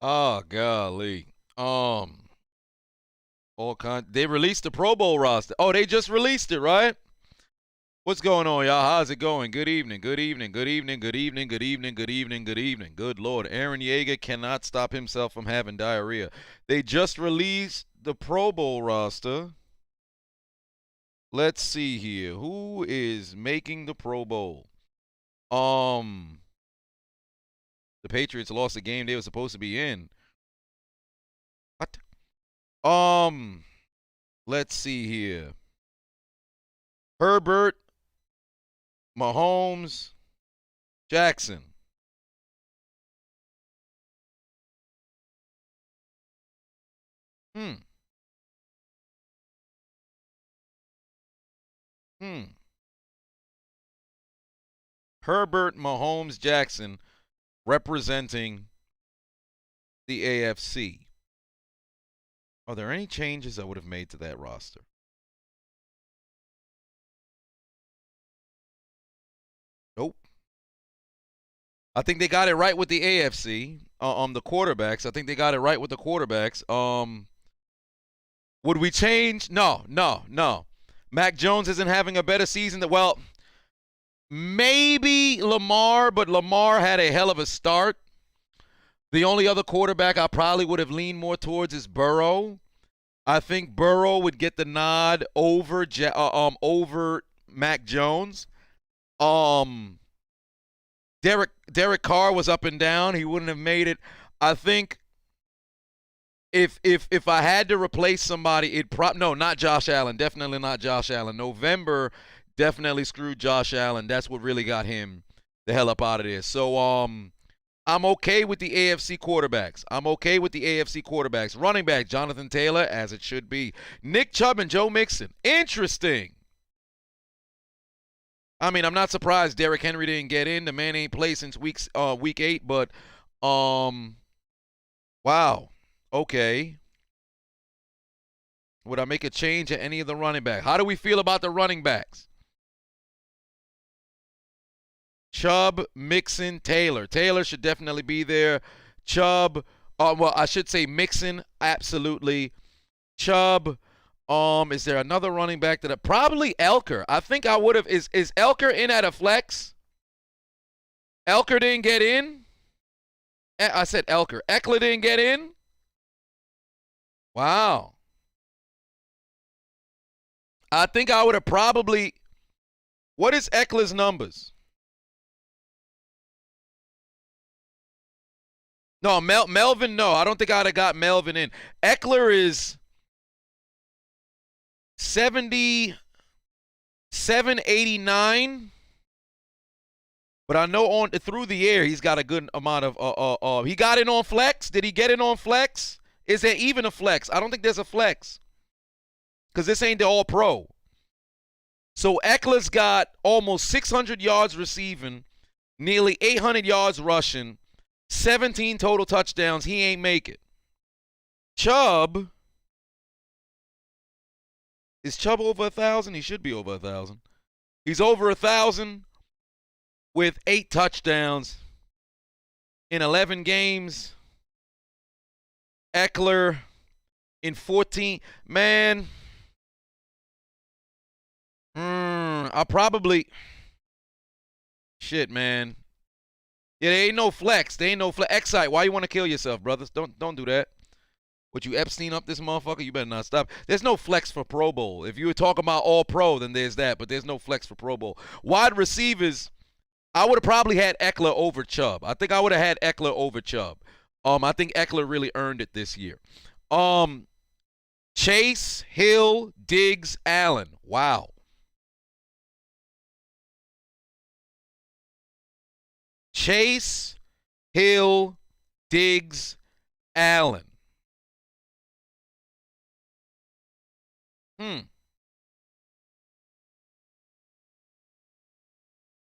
Oh golly. They released the Pro Bowl roster. Oh, they just released it, right? What's going on, y'all? How's it going? Good evening. Good evening. Good evening. Good evening. Good evening. Good evening. Good evening. Good Lord. Aaron Yeager cannot stop himself from having diarrhea. They just released the Pro Bowl roster. Let's see here. Who is making the Pro Bowl? Um, the Patriots lost a game they were supposed to be in. What? Um, let's see here. Herbert, Mahomes, Jackson. Hmm. Hmm. Herbert, Mahomes, Jackson representing the AFC. Are there any changes I would have made to that roster? Nope. I think they got it right with the AFC. The quarterbacks. I think they got it right with the quarterbacks. Would we change? No, no, no. Mac Jones isn't having a better season. Well, maybe Lamar, but Lamar had a hell of a start. The only other quarterback I probably would have leaned more towards is Burrow. I think Burrow would get the nod over over Mac Jones. Um, Derek Carr was up and down. He wouldn't have made it. I think if I had to replace somebody, no, not Josh Allen. Definitely not Josh Allen. November definitely screwed Josh Allen. That's what really got him the hell up out of there. So I'm okay with the AFC quarterbacks. I'm okay with the AFC quarterbacks. Running back, Jonathan Taylor, as it should be. Nick Chubb and Joe Mixon. Interesting. I mean, I'm not surprised Derrick Henry didn't get in. The man ain't played since week 8, but wow. Okay. Would I make a change at any of the running backs? How do we feel about the running backs? Chubb, Mixon, Taylor. Taylor should definitely be there. Chubb, well, I should say Mixon, absolutely. Chubb. Is there another running back that probably Elker? I think I would have. Is Elker in at a flex? Elker didn't get in. I said Elker. Eckler didn't get in. Wow. I think I would have probably. What is Eckler's numbers? No, Melvin. No, I don't think I'd have got Melvin in. Eckler is 789. But I know on through the air he's got a good amount of. He got in on flex. Did he get in on flex? Is there even a flex? I don't think there's a flex because this ain't the All Pro. So Eckler's got almost 600 yards receiving, nearly 800 yards rushing, 17 total touchdowns. He ain't make it. Chubb. Is Chubb over 1,000? He should be over 1,000. He's over 1,000 with 8 touchdowns in 11 games. Eckler in 14. Man, I'll probably. Shit, man. Yeah, there ain't no flex. There ain't no flex. Excite, why you want to kill yourself, brothers? Don't do that. Would you Epstein up this motherfucker? You better not stop. There's no flex for Pro Bowl. If you were talking about All Pro, then there's that, but there's no flex for Pro Bowl. Wide receivers, I would have probably had Eckler over Chubb. I think I would have had Eckler over Chubb. I think Eckler really earned it this year. Chase, Hill, Diggs, Allen. Wow. Chase, Hill, Diggs, Allen.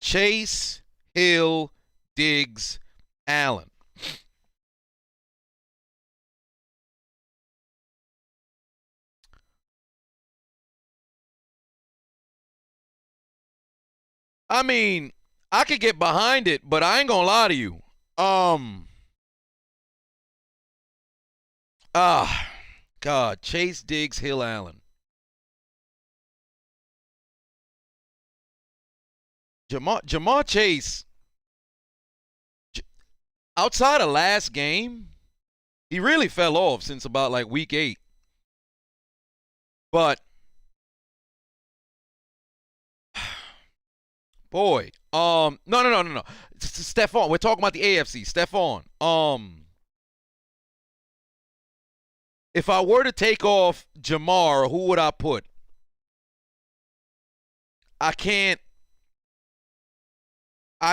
Chase, Hill, Diggs, Allen. I mean, I could get behind it, but I ain't gonna lie to you. Ah, God. Chase, Diggs, Hill, Allen. Jamar Chase, outside of last game, he really fell off since about like week 8. But boy, no. Stephon, we're talking about the AFC. Stephon, if I were to take off Jamar, who would I put? I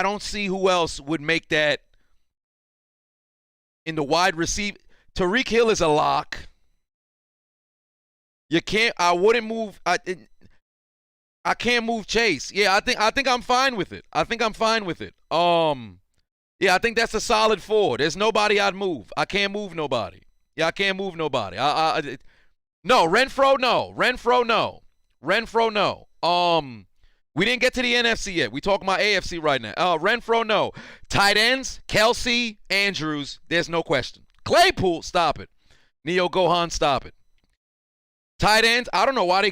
don't see who else would make that in the wide receiver. Tyreek Hill is a lock. I wouldn't move. I can't move Chase. Yeah, I think I'm fine with it. Yeah, I think that's a solid 4. There's nobody I'd move. I can't move nobody. Yeah, I can't move nobody. No, Renfro, no. We didn't get to the NFC yet. We talking about AFC right now. Renfro, no. Tight ends, Kelsey, Andrews, there's no question. Claypool, stop it. Neo Gohan, stop it. Tight ends, I don't know why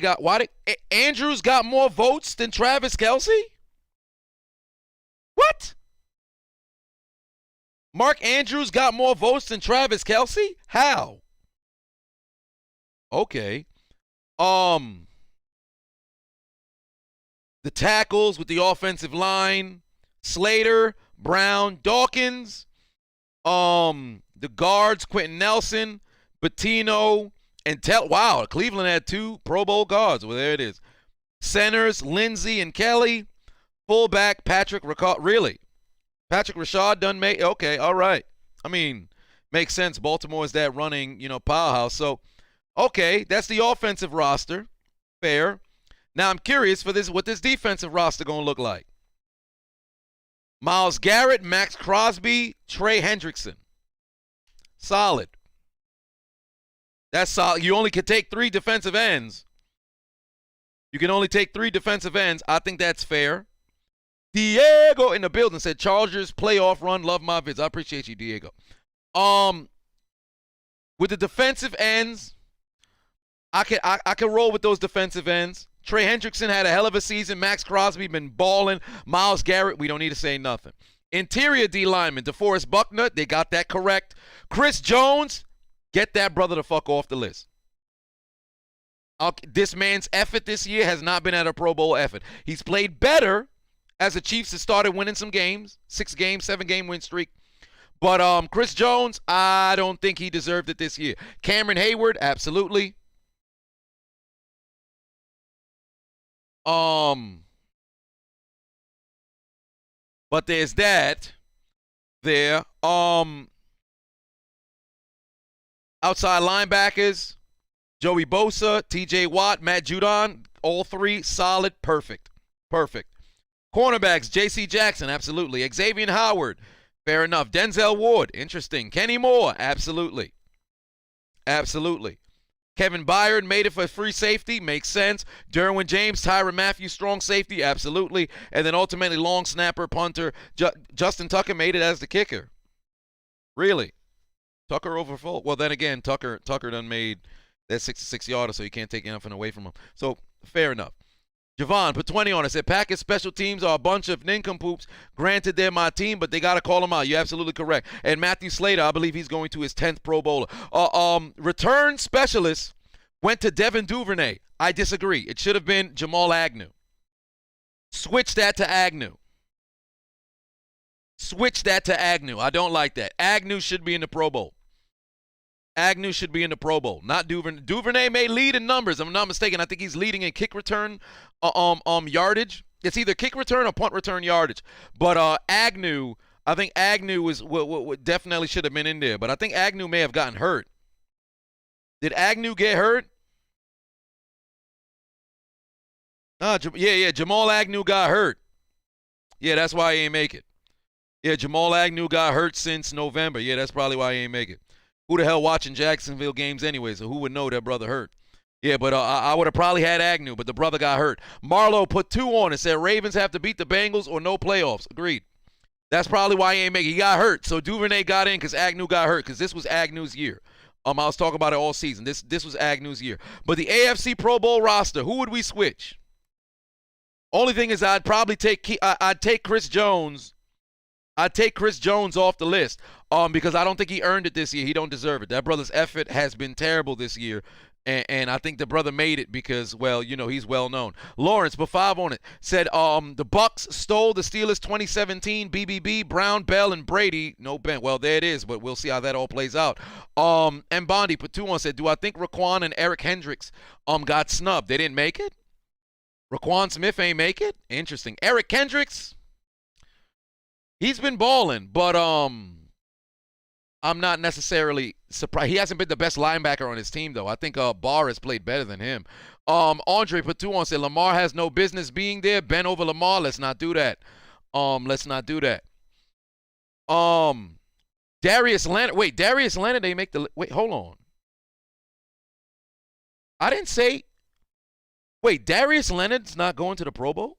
Andrews got more votes than Travis Kelsey? What? Mark Andrews got more votes than Travis Kelsey? How? Okay. The tackles with the offensive line, Slater, Brown, Dawkins, the guards, Quentin Nelson, Bettino, and wow, Cleveland had 2 Pro Bowl guards. Well, there it is. Centers, Lindsey and Kelly. Fullback, Patrick Ricard. Really? Patrick Rashad done made? Okay, all right. I mean, makes sense. Baltimore is that running, powerhouse. So, okay, that's the offensive roster. Fair. Now I'm curious for what this defensive roster going to look like. Myles Garrett, Max Crosby, Trey Hendrickson. Solid. That's solid. You only can take 3 defensive ends. You can only take 3 defensive ends. I think that's fair. Diego in the building said, Chargers playoff run. Love my vids. I appreciate you, Diego. With the defensive ends, I can roll with those defensive ends. Trey Hendrickson had a hell of a season. Max Crosby been balling. Myles Garrett, we don't need to say nothing. Interior D lineman, DeForest Buckner, they got that correct. Chris Jones, get that brother the fuck off the list. This man's effort this year has not been at a Pro Bowl effort. He's played better as the Chiefs have started winning some games. 6-game, 7-game win streak. But Chris Jones, I don't think he deserved it this year. Cameron Hayward, absolutely. But there's that there. Outside linebackers, Joey Bosa, TJ Watt, Matt Judon, all 3 solid, perfect. Cornerbacks, J.C. Jackson, absolutely. Xavier Howard, fair enough. Denzel Ward, interesting. Kenny Moore, absolutely. Kevin Byard made it for free safety, makes sense. Derwin James, Tyrann Mathieu, strong safety, absolutely. And then ultimately long snapper, punter, Justin Tucker made it as the kicker. Really? Tucker over full. Well, then again, Tucker done made that 66-yarder, so you can't take anything away from him. So, fair enough. Javon, put 20 on it. Said, Packers special teams are a bunch of nincompoops. Granted, they're my team, but they got to call them out. You're absolutely correct. And Matthew Slater, I believe he's going to his 10th Pro Bowler. Return specialist went to Devin Duvernay. I disagree. It should have been Jamal Agnew. Switch that to Agnew. I don't like that. Agnew should be in the Pro Bowl. Not Duvernay. Duvernay may lead in numbers. I'm not mistaken. I think he's leading in kick return yardage. It's either kick return or punt return yardage. But Agnew, I think Agnew was definitely should have been in there. But I think Agnew may have gotten hurt. Did Agnew get hurt? Jamal Agnew got hurt. Yeah, that's why he ain't make it. Yeah, Jamal Agnew got hurt since November. Yeah, that's probably why he ain't make it. Who the hell watching Jacksonville games anyway, so who would know that brother hurt? Yeah, but I would have probably had Agnew, but the brother got hurt. Marlowe put 2 on it, said Ravens have to beat the Bengals or no playoffs. Agreed. That's probably why he ain't make it. He got hurt, so Duvernay got in because Agnew got hurt because this was Agnew's year. I was talking about it all season. This was Agnew's year. But the AFC Pro Bowl roster, who would we switch? Only thing is, I'd probably take Chris Jones. I'd take Chris Jones off the list because I don't think he earned it this year. He don't deserve it. That brother's effort has been terrible this year. And I think the brother made it because, well, you know, he's well known. Lawrence, put 5 on it, said the Bucks stole the Steelers 2017, BBB, Brown, Bell, and Brady. No Ben. Well, there it is, but we'll see how that all plays out. And Bondi put 2 on, said, do I think Raquan and Eric Hendricks got snubbed? They didn't make it? Raquan Smith ain't make it? Interesting. Eric Hendricks, he's been balling, but I'm not necessarily surprised. He hasn't been the best linebacker on his team, though. I think Barr has played better than him. Andre put 2 on, said Lamar has no business being there. Ben over Lamar. Let's not do that. Let's not do that. Darius Leonard. Wait, Darius Leonard, they make the... Wait, hold on. I didn't say... Wait, Darius Leonard's not going to the Pro Bowl?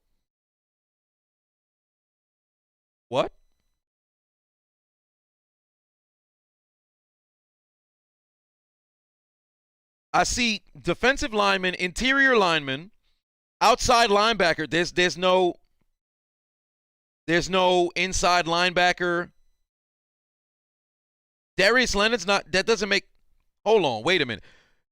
What? I see defensive lineman, interior lineman, outside linebacker. There's no inside linebacker. Darius Leonard's not. That doesn't make. Hold on. Wait a minute.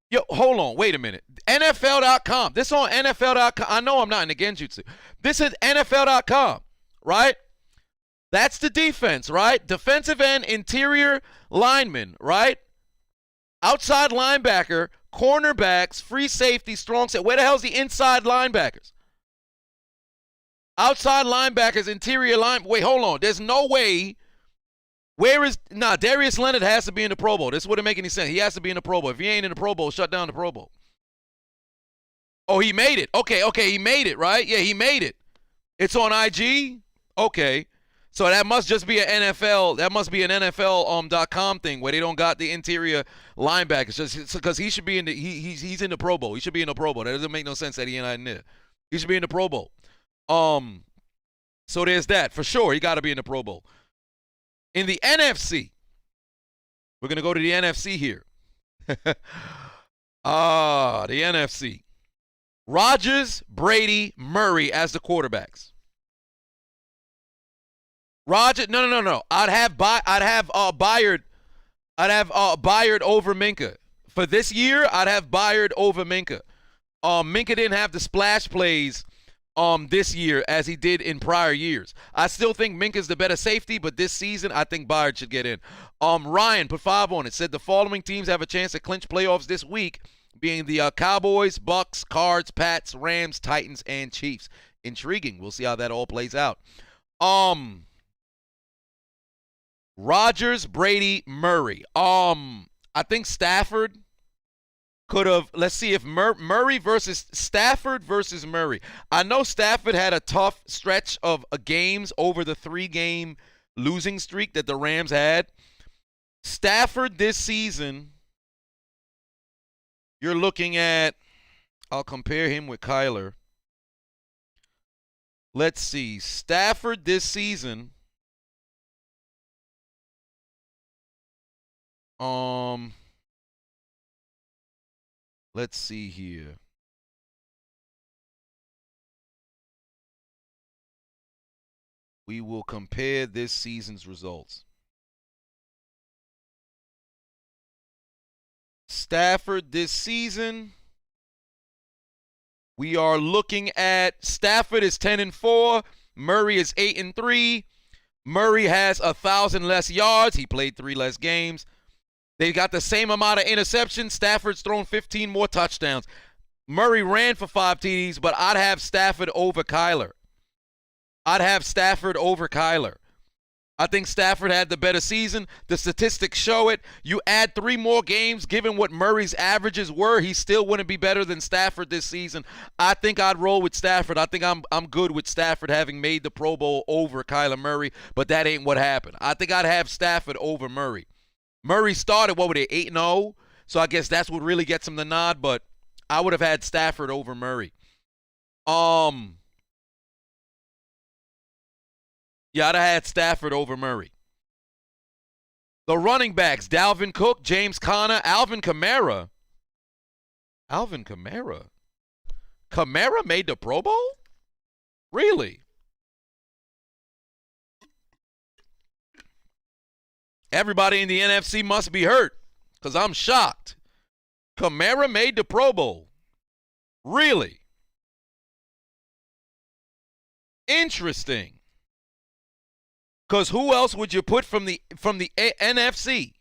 Yo, hold on. Wait a minute. NFL.com. This on NFL.com. I know I'm not in the Genjutsu. This is NFL.com, right? That's the defense, right? Defensive end, interior lineman, right? Outside linebacker, cornerbacks, free safety, strong set. Where the hell's the inside linebackers? Outside linebackers, interior line. Wait, hold on. There's no way. Where is... Nah, Darius Leonard has to be in the Pro Bowl. This wouldn't make any sense. He has to be in the Pro Bowl. If he ain't in the Pro Bowl, shut down the Pro Bowl. Oh, he made it. Okay, he made it, right? Yeah, he made it. It's on IG? Okay. So that must just be an NFL. That must be an NFL.com thing where they don't got the interior linebackers. Just because he should be in the he's in the Pro Bowl. He should be in the Pro Bowl. That doesn't make no sense that he ain't in there. He should be in the Pro Bowl. So there's that for sure. He got to be in the Pro Bowl. In the NFC, we're gonna go to the NFC here. The NFC. Rodgers, Brady, Murray as the quarterbacks. Roger, no. I'd have Byard over Minka. For this year, I'd have Byard over Minka. Minka didn't have the splash plays this year as he did in prior years. I still think Minka's the better safety, but this season I think Byard should get in. Ryan put 5 on it. Said the following teams have a chance to clinch playoffs this week, being the Cowboys, Bucks, Cards, Pats, Rams, Titans, and Chiefs. Intriguing. We'll see how that all plays out. Rodgers, Brady, Murray. I think Stafford could have. Let's see if Murray versus Stafford versus Murray. I know Stafford had a tough stretch of games over the 3-game losing streak that the Rams had. Stafford this season, you're looking at. I'll compare him with Kyler. Let's see. Stafford this season. Let's see here. We will compare this season's results. Stafford this season. We are looking at Stafford is 10-4. Murray is 8-3. Murray has 1,000 less yards. He played 3 less games. They got the same amount of interceptions. Stafford's thrown 15 more touchdowns. Murray ran for 5 TDs, but I'd have Stafford over Kyler. I'd have Stafford over Kyler. I think Stafford had the better season. The statistics show it. You add 3 more games, given what Murray's averages were, he still wouldn't be better than Stafford this season. I think I'd roll with Stafford. I think I'm good with Stafford having made the Pro Bowl over Kyler Murray, but that ain't what happened. I think I'd have Stafford over Murray. Murray started, what were they, 8-0? So I guess that's what really gets him the nod, but I would have had Stafford over Murray. Yeah, I'd have had Stafford over Murray. The running backs, Dalvin Cook, James Conner, Alvin Kamara. Alvin Kamara. Kamara made the Pro Bowl? Really? Everybody in the NFC must be hurt, because I'm shocked. Kamara made the Pro Bowl. Really? Interesting. Because who else would you put from the NFC?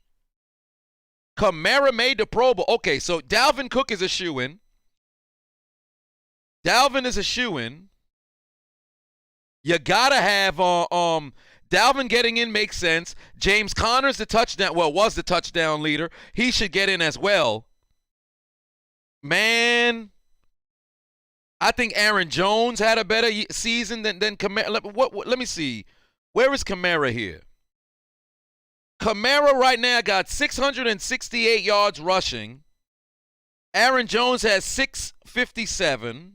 Kamara made the Pro Bowl. Okay, so Dalvin Cook is a shoo-in. Dalvin is a shoo-in. You gotta have Dalvin getting in makes sense. James Conner's the touchdown. Well, was the touchdown leader. He should get in as well. Man, I think Aaron Jones had a better season than Kamara. Let me see. Where is Kamara here? Kamara right now got 668 yards rushing. Aaron Jones has 657.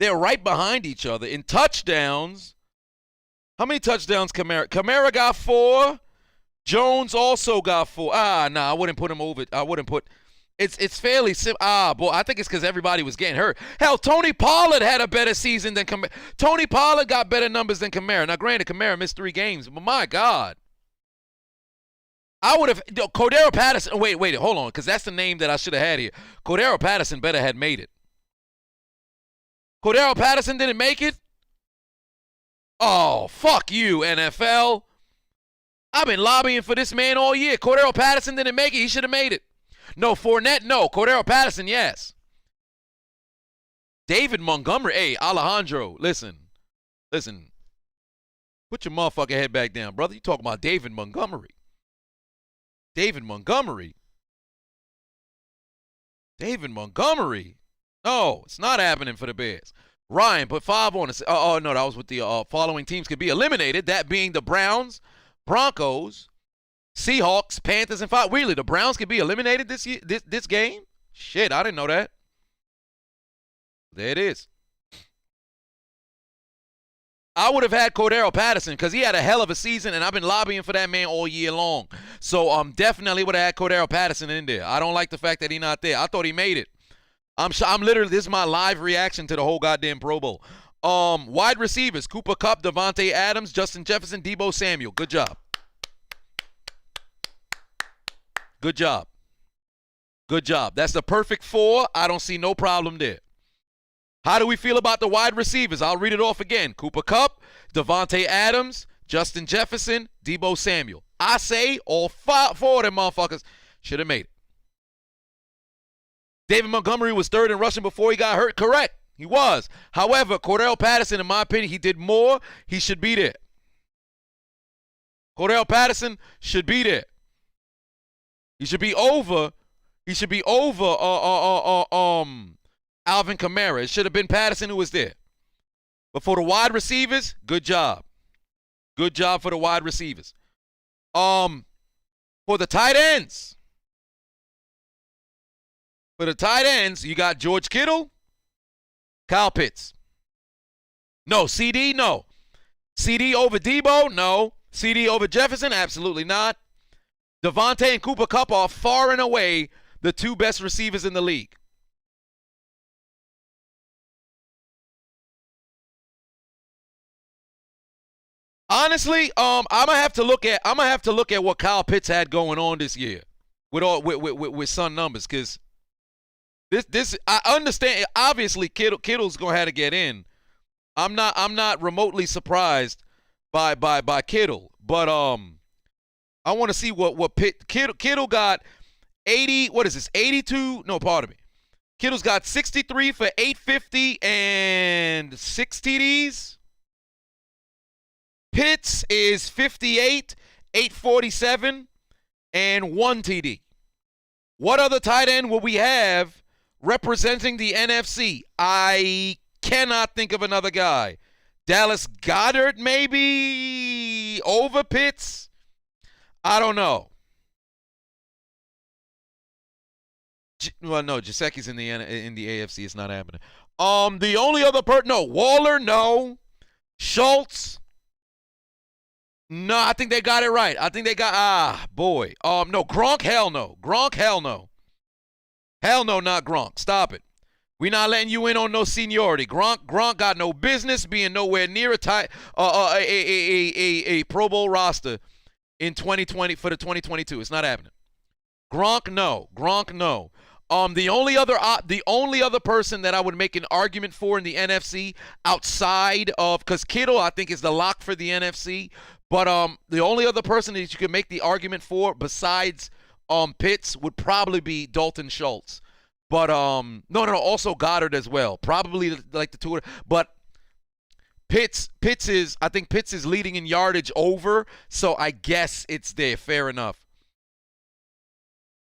They're right behind each other in touchdowns. How many touchdowns Kamara? Kamara got 4. Jones also got 4. I wouldn't put him over. I wouldn't put. It's fairly simple. Boy, I think it's because everybody was getting hurt. Hell, Tony Pollard had a better season than Kamara. Tony Pollard got better numbers than Kamara. Now, granted, Kamara missed 3 games, but my God. I would have. Cordero Patterson. Wait, hold on, because that's the name that I should have had here. Cordero Patterson better had made it. Cordero Patterson didn't make it? Oh, fuck you, NFL. I've been lobbying for this man all year. Cordero Patterson didn't make it. He should have made it. No, Fournette, no. Cordero Patterson, yes. David Montgomery. Hey, Alejandro, listen. Put your motherfucking head back down, brother. You talking about David Montgomery. David Montgomery. No, it's not happening for the Bears. Ryan put 5 on it. Oh, no, that was with the following teams could be eliminated. That being the Browns, Broncos, Seahawks, Panthers, and Falcons. Really, the Browns could be eliminated this game? Shit, I didn't know that. There it is. I would have had Cordero Patterson because he had a hell of a season, and I've been lobbying for that man all year long. So definitely would have had Cordero Patterson in there. I don't like the fact that he's not there. I thought he made it. I'm literally, this is my live reaction to the whole goddamn Pro Bowl. Wide receivers, Cooper Kupp, Devontae Adams, Justin Jefferson, Deebo Samuel. Good job. Good job. Good job. That's the perfect 4. I don't see no problem there. How do we feel about the wide receivers? I'll read it off again. Cooper Kupp, Devontae Adams, Justin Jefferson, Deebo Samuel. I say all 4 of them motherfuckers should have made it. David Montgomery was 3rd in rushing before he got hurt. Correct. He was. However, Cordero Patterson, in my opinion, he did more. He should be there. Cordero Patterson should be there. He should be over. Alvin Kamara. It should have been Patterson who was there. But for the wide receivers, good job. Good job for the wide receivers. For the tight ends. For the tight ends, you got George Kittle, Kyle Pitts. No. CD, no. CD over Deebo, no. CD over Jefferson, absolutely not. Devontae and Cooper Kupp are far and away the 2 best receivers in the league. Honestly, I'm gonna have to look at what Kyle Pitts had going on this year with some numbers, because this I understand. Obviously, Kittle's gonna have to get in. I'm not remotely surprised by Kittle, but I want to see what Kittle got. 80. What is this? 82. No, pardon me. Kittle's got 63 for 850 and 6 TDs. Pitts is 58, 847, and 1 TD. What other tight end will we have representing the NFC? I cannot think of another guy. Dallas Goedert maybe over Pitts? I don't know. Well, no, Gesicki's in the AFC. It's not happening. The only other Waller, no. Schultz. No, I think they got it right. I think they got boy. No, Gronk, hell no. Gronk, hell no. Hell no, not Gronk. Stop it. We not letting you in on no seniority. Gronk got no business being nowhere near a Pro Bowl roster in 2020 for the 2022. It's not happening. Gronk, no. Gronk, no. The only other person that I would make an argument for in the NFC outside of, because Kittle I think is the lock for the NFC, but the only other person that you could make the argument for besides Pitts would probably be Dalton Schultz. But no, also Goddard as well. Probably like the two, but Pitts is leading in yardage over, so I guess it's there. Fair enough.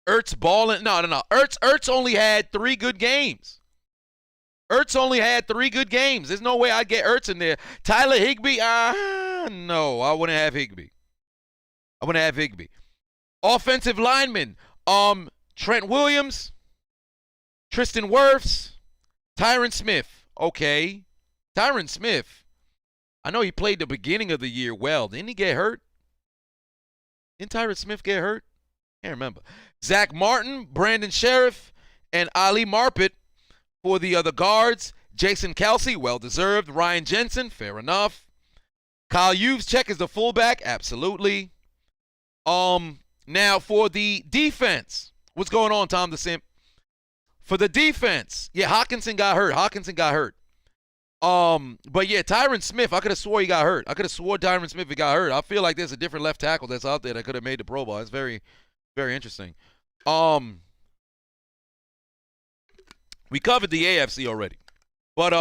Ertz balling. No. Ertz only had 3 good games. There's no way I'd get Ertz in there. Tyler Higbee? No, I wouldn't have Higbee. Offensive linemen. Trent Williams, Tristan Wirfs, Tyron Smith. Okay. Tyron Smith. I know he played the beginning of the year well. Didn't he get hurt? Didn't Tyron Smith get hurt? Can't remember. Zach Martin, Brandon Sheriff, and Ali Marpet for the other guards. Jason Kelsey, well-deserved. Ryan Jensen, fair enough. Kyle Juszczyk is the fullback, absolutely. Now for the defense, what's going on, Tom the Simp? For the defense, yeah, Hawkinson got hurt. But yeah, Tyron Smith, I could have swore he got hurt. Tyron Smith got hurt. I feel like there's a different left tackle that's out there that could have made the Pro Bowl. It's very, very interesting. We covered the AFC already. But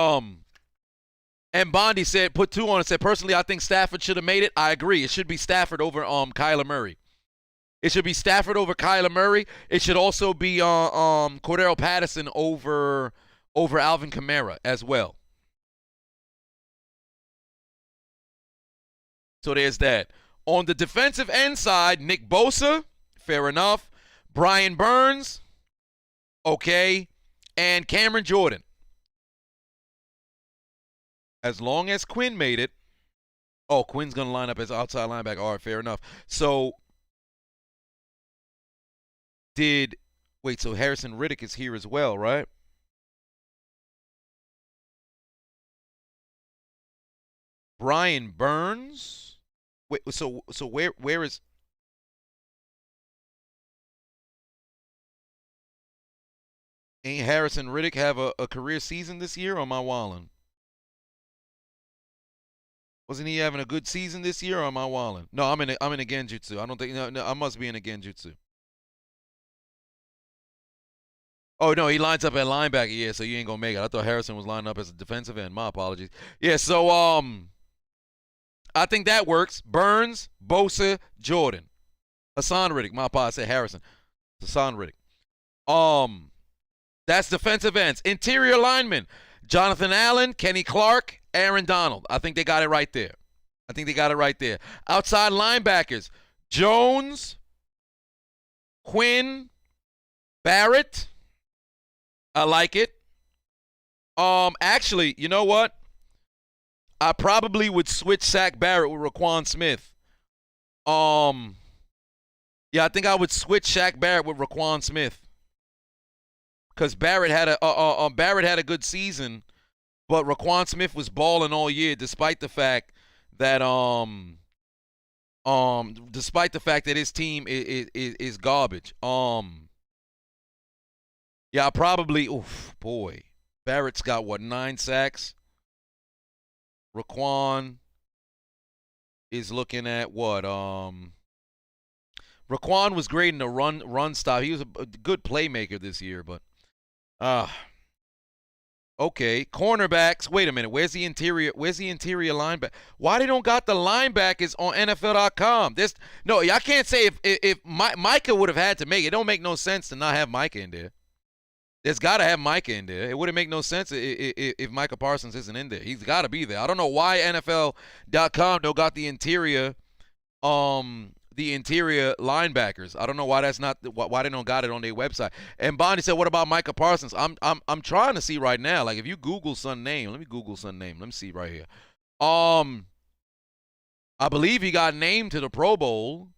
and Bondi said, put 2 on it, said, personally, I think Stafford should have made it. I agree. It should be Stafford over Kyler Murray. It should be Stafford over Kyler Murray. It should also be Cordero Patterson over Alvin Kamara as well. So there's that. On the defensive end side, Nick Bosa, fair enough. Brian Burns, okay. And Cameron Jordan. As long as Quinn made it. Oh, Quinn's going to line up as outside linebacker. All right, fair enough. So, so Harrison Riddick is here as well, right? Brian Burns? Wait, so where is... Ain't Harrison Riddick have a career season this year, or am I wildin'? Wasn't he having a good season this year, or am I wildin'? No, I'm in a Genjutsu. I don't think no, I must be in a Genjutsu. Oh no, he lines up at linebacker, yeah, so you ain't gonna make it. I thought Harrison was lining up as a defensive end. My apologies. Yeah, so I think that works. Burns, Bosa, Jordan. Hassan Riddick. My apologies, I said Harrison. Hassan Riddick. That's defensive ends. Interior linemen, Jonathan Allen, Kenny Clark, Aaron Donald. I think they got it right there. Outside linebackers, Jones, Quinn, Barrett. I like it. Actually, you know what? I probably would switch Shaq Barrett with Raquan Smith. Yeah, I think I would switch Shaq Barrett with Raquan Smith. Because Barrett had a good season, but Raquan Smith was balling all year, despite the fact that his team is garbage. Yeah, I probably. Oof, boy, Barrett's got what, 9 sacks. Raquan is looking at what? Raquan was great in the run stop. He was a good playmaker this year, but. Okay, cornerbacks. Wait a minute. Where's the interior linebacker? Why they don't got the linebackers on NFL.com? No, I can't say if Micah would have had to make it. It don't make no sense to not have Micah in there. There's got to have Micah in there. It wouldn't make no sense if Micah Parsons isn't in there. He's got to be there. I don't know why NFL.com don't got the interior linebackers. I don't know why why they don't got it on their website. And Bonnie said, "What about Micah Parsons?" I'm trying to see right now. Like if you Google son name, let me Google son name. Let me see right here. I believe he got named to the Pro Bowl.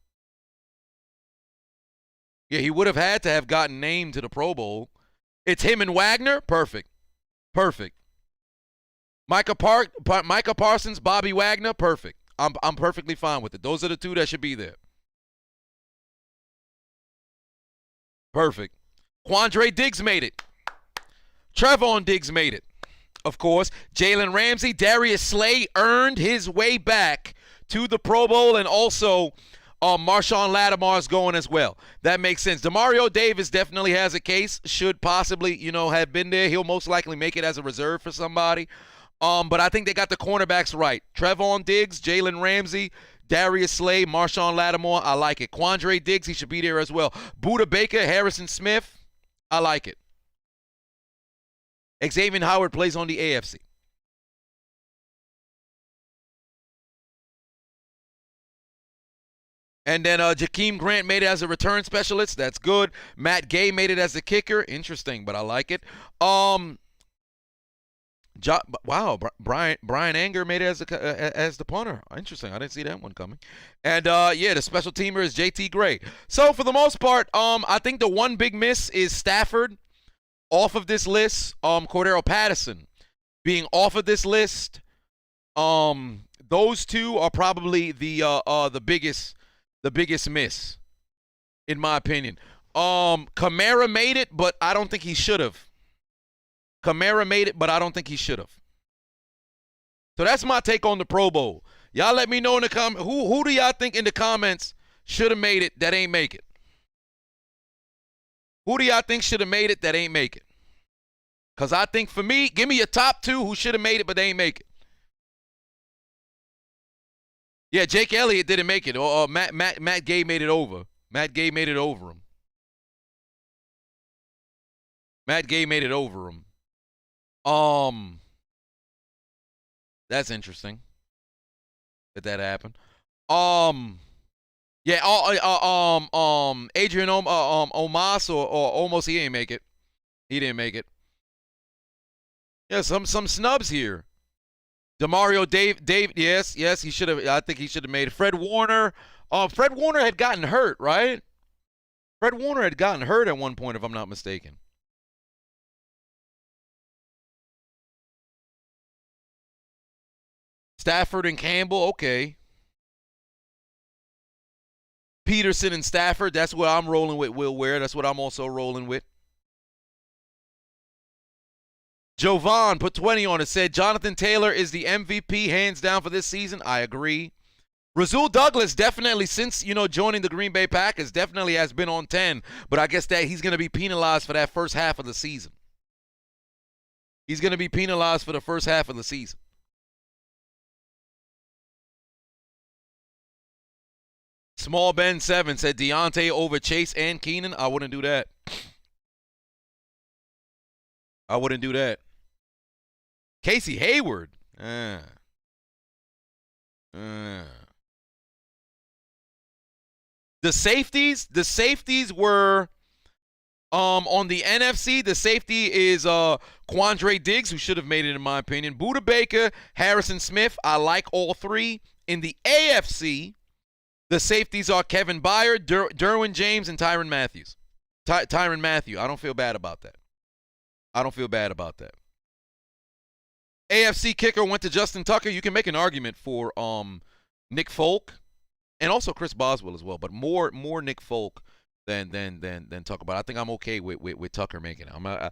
Yeah, he would have had to have gotten named to the Pro Bowl. It's him and Wagner. Perfect. Perfect. Micah Parsons, Bobby Wagner. Perfect. I'm perfectly fine with it. Those are the two that should be there. Perfect. Quandre Diggs made it. Trevon Diggs made it. Of course, Jalen Ramsey, Darius Slay earned his way back to the Pro Bowl, and also Marshawn Lattimore's going as well. That makes sense. Demario Davis definitely has a case. Should possibly, have been there. He'll most likely make it as a reserve for somebody. But I think they got the cornerbacks right. Trevon Diggs, Jalen Ramsey, Darius Slay, Marshawn Lattimore. I like it. Quandre Diggs, he should be there as well. Budda Baker, Harrison Smith. I like it. Xavier Howard plays on the AFC. And then Jakeem Grant made it as a return specialist. That's good. Matt Gay made it as a kicker. Interesting, but I like it. Wow, Brian Anger made it as the punter. Interesting. I didn't see that one coming. And the special teamer is JT Gray. So for the most part, I think the one big miss is Stafford off of this list. Cordero Patterson being off of this list. Those two are probably the biggest miss, in my opinion. Kamara made it, but I don't think he should have. Kamara made it, but I don't think he should have. So that's my take on the Pro Bowl. Y'all let me know in the comments. Who do y'all think in the comments should have made it that ain't make it? Who do y'all think should have made it that ain't make it? Because I think for me, give me your top two who should have made it but they ain't make it. Yeah, Jake Elliott didn't make it. Or Matt Gay made it over. Matt Gay made it over him. Matt Gay made it over him. That's interesting that happened. Yeah, Adrian Omas or almost he didn't make it. He didn't make it. Yeah, some snubs here. Demario Dave, yes, he should have. I think he should have made it. Fred Warner had gotten hurt, right? Fred Warner had gotten hurt at one point, if I'm not mistaken. Stafford and Campbell, okay. Peterson and Stafford, that's what I'm rolling with. Will Ware, that's what I'm also rolling with. Jovan put 20 on it, said Jonathan Taylor is the MVP hands down for this season. I agree. Rasul Douglas definitely, since joining the Green Bay Packers, definitely has been on 10, but I guess that he's going to be penalized for that first half of the season. He's going to be penalized for the first half of the season. Small Ben 7 said Deontay over Chase and Keenan. I wouldn't do that. I wouldn't do that. Casey Hayward. The safeties were on the NFC. The safety is Quandre Diggs, who should have made it in my opinion. Budda Baker, Harrison Smith. I like all three. In the AFC, the safeties are Kevin Byard, Derwin James, and Tyrann Mathieu. Tyrann Mathieu. I don't feel bad about that. AFC kicker went to Justin Tucker. You can make an argument for Nick Folk and also Chris Boswell as well, but more Nick Folk than Tucker. But I think I'm okay with Tucker making it. I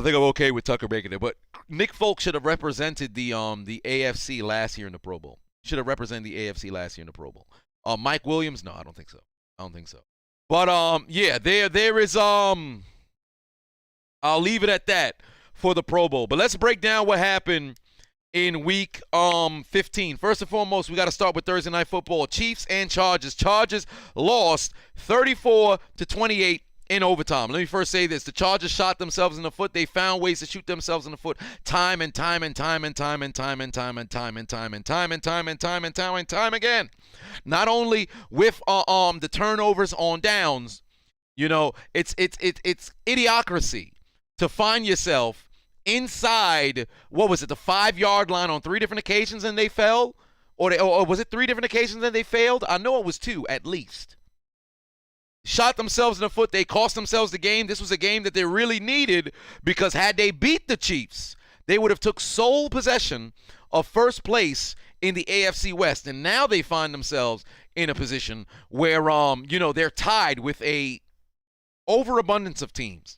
think I'm okay with Tucker making it. But Nick Folk should have represented the AFC last year in the Pro Bowl. Should have represented the AFC last year in the Pro Bowl. Mike Williams? No, I don't think so. But yeah, there is I'll leave it at that for the Pro Bowl. But let's break down what happened in week 15. First and foremost, we got to start with Thursday Night Football. Chiefs and Chargers. Chargers lost 34-28 in overtime. Let me first say this. The Chargers shot themselves in the foot. They found ways to shoot themselves in the foot time and time again. Not only with the turnovers on downs, it's idiocracy to find yourself inside, what was it, the 5-yard line on 3 different occasions and they fell, or was it 3 different occasions that they failed? I know it was 2 at least. Shot themselves in the foot. They cost themselves the game. This was a game that they really needed, because had they beat the Chiefs, they would have took sole possession of first place in the AFC West. And now they find themselves in a position where, they're tied with a overabundance of teams,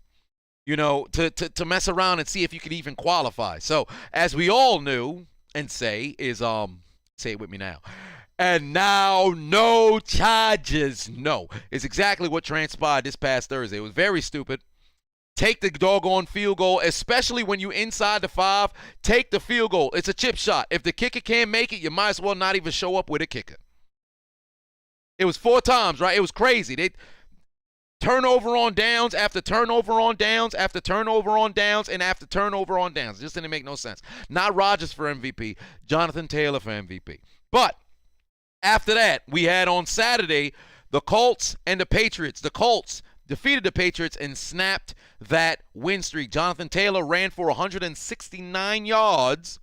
to mess around and see if you could even qualify. So, as we all knew and say is, say it with me now. And now, no charges. No. It's exactly what transpired this past Thursday. It was very stupid. Take the doggone field goal, especially when you inside the 5. Take the field goal. It's a chip shot. If the kicker can't make it, you might as well not even show up with a kicker. It was 4 times, right? It was crazy. They turnover on downs after turnover on downs after turnover on downs and after turnover on downs. It just didn't make no sense. Not Rodgers for MVP. Jonathan Taylor for MVP. But after that, we had on Saturday the Colts and the Patriots. The Colts defeated the Patriots and snapped that win streak. Jonathan Taylor ran for 169 yards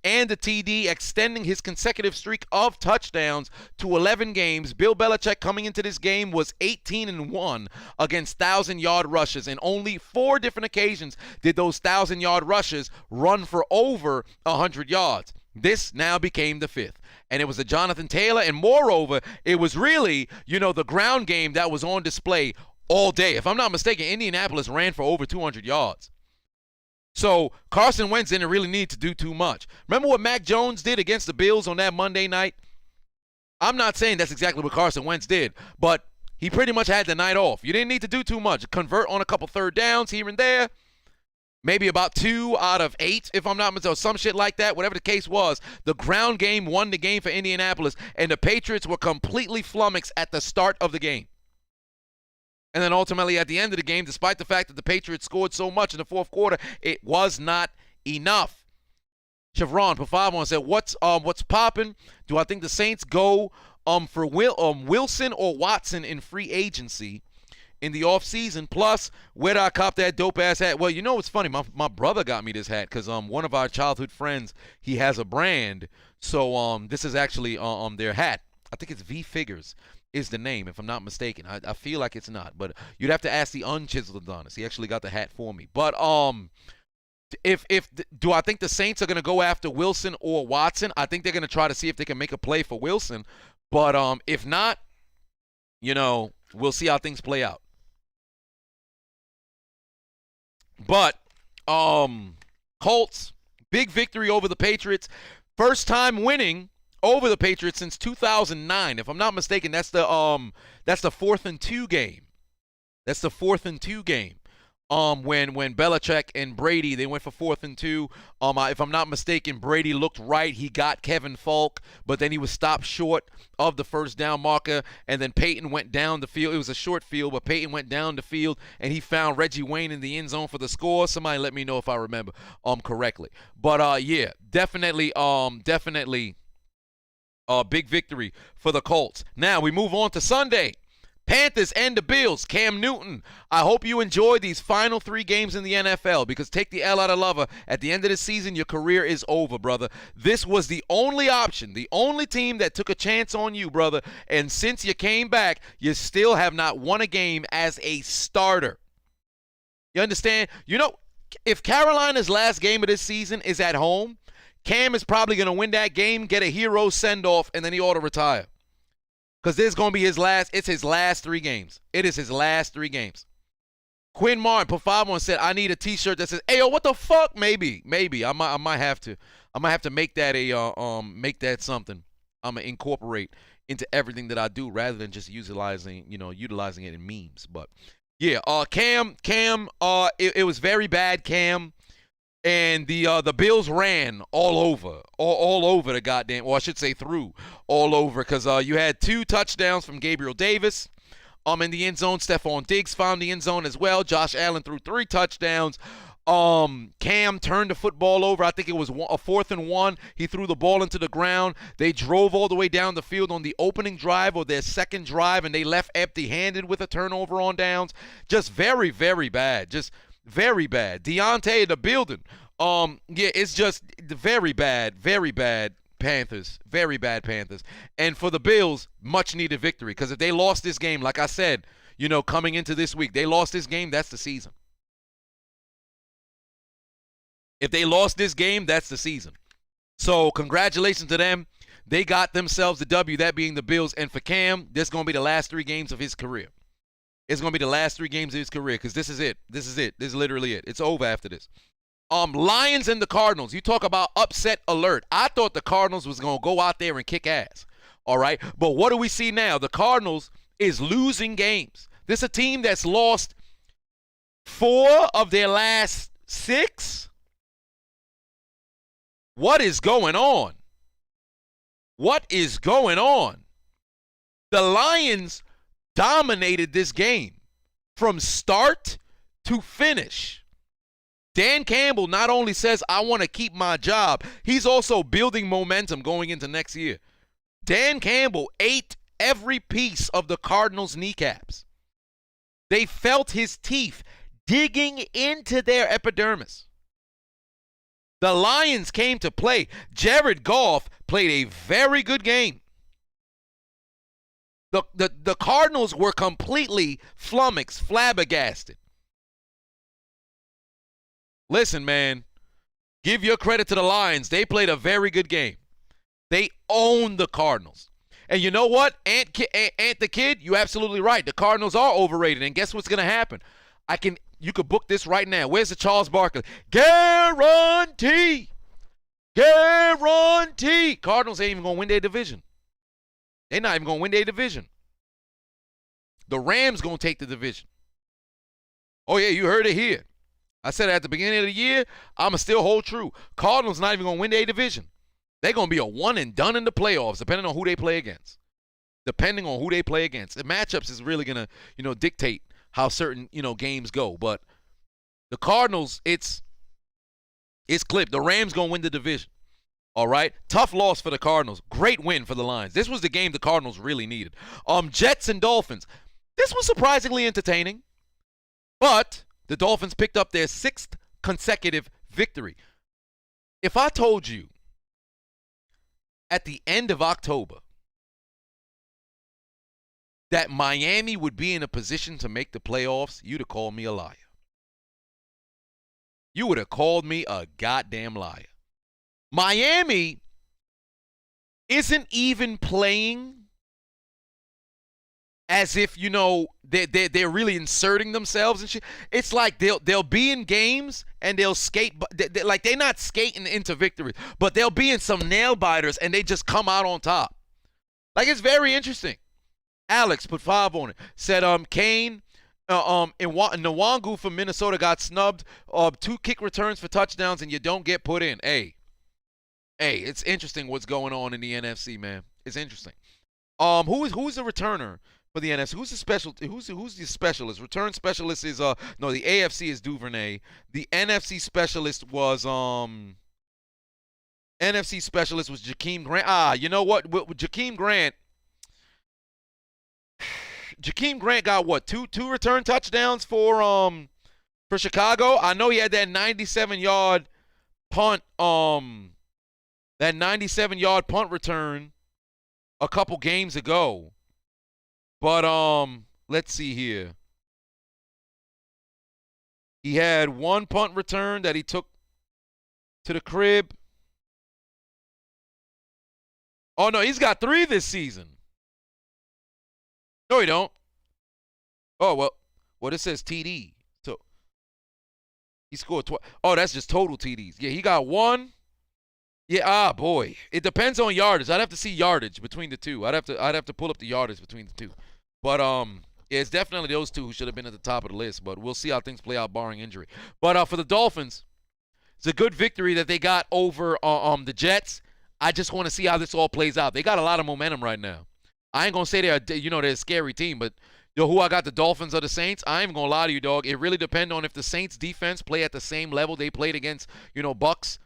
and a TD, extending his consecutive streak of touchdowns to 11 games. Bill Belichick coming into this game was 18-1 against 1,000-yard rushes. And only 4 different occasions did those 1,000-yard rushes run for over 100 yards. This now became the 5th. And it was a Jonathan Taylor. And moreover, it was really, the ground game that was on display all day. If I'm not mistaken, Indianapolis ran for over 200 yards. So Carson Wentz didn't really need to do too much. Remember what Mac Jones did against the Bills on that Monday night? I'm not saying that's exactly what Carson Wentz did, but he pretty much had the night off. You didn't need to do too much. Convert on a couple third downs here and there. Maybe about 2 out of 8, if I'm not mistaken, some shit like that. Whatever the case was, the ground game won the game for Indianapolis, and the Patriots were completely flummoxed at the start of the game. And then ultimately at the end of the game, despite the fact that the Patriots scored so much in the fourth quarter, it was not enough. Chevron Pafavon said, "What's popping? Do I think the Saints go for Wilson or Watson in free agency in the offseason? Plus, where did I cop that dope-ass hat?" Well, it's funny. My brother got me this hat because one of our childhood friends, he has a brand. So this is actually their hat. I think it's V Figures is the name, if I'm not mistaken. I feel like it's not, but you'd have to ask the Unchiseled Adonis. He actually got the hat for me. But do I think the Saints are going to go after Wilson or Watson? I think they're going to try to see if they can make a play for Wilson. But if not, we'll see how things play out. But Colts, big victory over the Patriots. First time winning over the Patriots since 2009. If I'm not mistaken, that's the 4th and 2 game. That's the 4th and 2 game. When Belichick and Brady, they went for 4th and 2. If I'm not mistaken, Brady looked right. He got Kevin Falk, but then he was stopped short of the first down marker. And then Peyton went down the field. It was a short field, but Peyton went down the field, and he found Reggie Wayne in the end zone for the score. Somebody let me know if I remember correctly. But yeah, definitely big victory for the Colts. Now we move on to Sunday. Panthers and the Bills. Cam Newton, I hope you enjoy these final 3 games in the NFL, because take the L out of lover. At the end of the season, your career is over, brother. This was the only option, the only team that took a chance on you, brother. And since you came back, you still have not won a game as a starter. You understand? If Carolina's last game of this season is at home, Cam is probably going to win that game, get a hero send-off, and then he ought to retire. Because this is going to be it's his last 3 games. It is his last 3 games. Quinn Martin, Pafavon said, "I need a t-shirt that says, hey, yo, what the fuck?" Maybe. I might have to make that something I'm going to incorporate into everything that I do, rather than just utilizing it in memes. But yeah, Cam, it was very bad, Cam. And the Bills ran all over the goddamn, or I should say through all over, because you had 2 touchdowns from Gabriel Davis in the end zone. Stephon Diggs found the end zone as well. Josh Allen threw 3 touchdowns. Cam turned the football over. I think it was a 4th and 1. He threw the ball into the ground. They drove all the way down the field on the opening drive or their second drive, and they left empty-handed with a turnover on downs. Just very, very bad. Just very bad. Deontay in the building. Yeah, it's just very bad, very bad. Panthers. Very bad Panthers. And for the Bills, much needed victory. Because if they lost this game, like I said, coming into this week, they lost this game, that's the season. If they lost this game, that's the season. So congratulations to them. They got themselves the W, that being the Bills. And for Cam, this is going to be the last 3 games of his career. It's going to be the last 3 games of his career because this is it. This is it. This is literally it. It's over after this. Lions and the Cardinals. You talk about upset alert. I thought the Cardinals was going to go out there and kick ass. All right? But what do we see now? The Cardinals is losing games. This is a team that's lost 4 of their last 6. What is going on? What is going on? The Lions dominated this game from start to finish. Dan Campbell not only says, I want to keep my job, he's also building momentum going into next year. Dan Campbell ate every piece of the Cardinals' kneecaps. They felt his teeth digging into their epidermis. The Lions came to play. Jared Goff played a very good game. The Cardinals were completely flummoxed, flabbergasted. Listen, man, give your credit to the Lions. They played a very good game. They owned the Cardinals. And you know what, Ant the Kid, you're absolutely right. The Cardinals are overrated. And guess what's going to happen? You could book this right now. Where's the Charles Barkley? Guarantee. Guarantee. Cardinals ain't even going to win their division. They're not even going to win their division. The Rams going to take the division. Oh, yeah, you heard it here. I said at the beginning of the year, I'm going to still hold true. Cardinals not even going to win their division. They're going to be a one and done in the playoffs, depending on who they play against. Depending on who they play against. The matchups is really going to, dictate how certain, games go. But the Cardinals, it's clipped. The Rams going to win the division. All right? Tough loss for the Cardinals. Great win for the Lions. This was the game the Cardinals really needed. Jets and Dolphins. This was surprisingly entertaining. But the Dolphins picked up their 6th consecutive victory. If I told you at the end of October that Miami would be in a position to make the playoffs, you'd have called me a liar. You would have called me a goddamn liar. Miami isn't even playing as if, they're really inserting themselves and shit. It's like they'll be in games and they'll skate, like they're not skating into victory, but they'll be in some nail biters and they just come out on top. Like, it's very interesting. Alex put 5 on it. Said Kane and Nwangu from Minnesota got snubbed. 2 kick returns for touchdowns and you don't get put in. Hey, it's interesting what's going on in the NFC, man. It's interesting. Who's the returner for the NFC? Who's the specialist? Return specialist is the AFC is Duvernay. The NFC specialist was Jakeem Grant. You know what? With Jakeem Grant got what? Two return touchdowns for Chicago. I know he had that 97-yard punt return a couple games ago. But let's see here. He had 1 punt return that he took to the crib. Oh no, he's got 3 this season. No, he don't. Oh well, it says TD. So he scored Oh, that's just total TDs. Yeah, he got 1. Yeah, boy. It depends on yardage. I'd have to see yardage between the two. I'd have to pull up the yardage between the two. But yeah, it's definitely those 2 who should have been at the top of the list. But we'll see how things play out barring injury. But for the Dolphins, it's a good victory that they got over the Jets. I just want to see how this all plays out. They got a lot of momentum right now. I ain't gonna say they're a scary team, but who I got, the Dolphins or the Saints? I ain't gonna lie to you, dog. It really depends on if the Saints defense play at the same level they played against Bucks.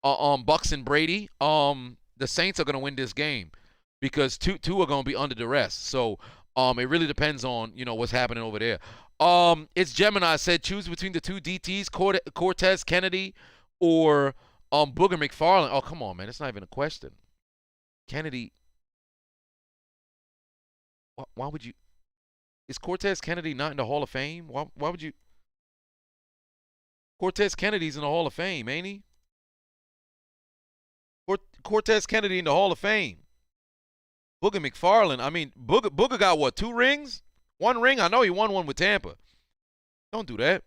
Bucks and Brady, the Saints are going to win this game because two are going to be under duress. So it really depends on, what's happening over there. It's Gemini said choose between the 2 DTs, Cortez Kennedy or Booger McFarland. Oh, come on, man. It's not even a question. Kennedy. Why would you? Is Cortez Kennedy not in the Hall of Fame? Why would you? Cortez Kennedy's in the Hall of Fame, ain't he? Cortez Kennedy in the Hall of Fame. Booger McFarland. I mean, Booger got what? 2 rings? 1 ring? I know he won one with Tampa. Don't do that.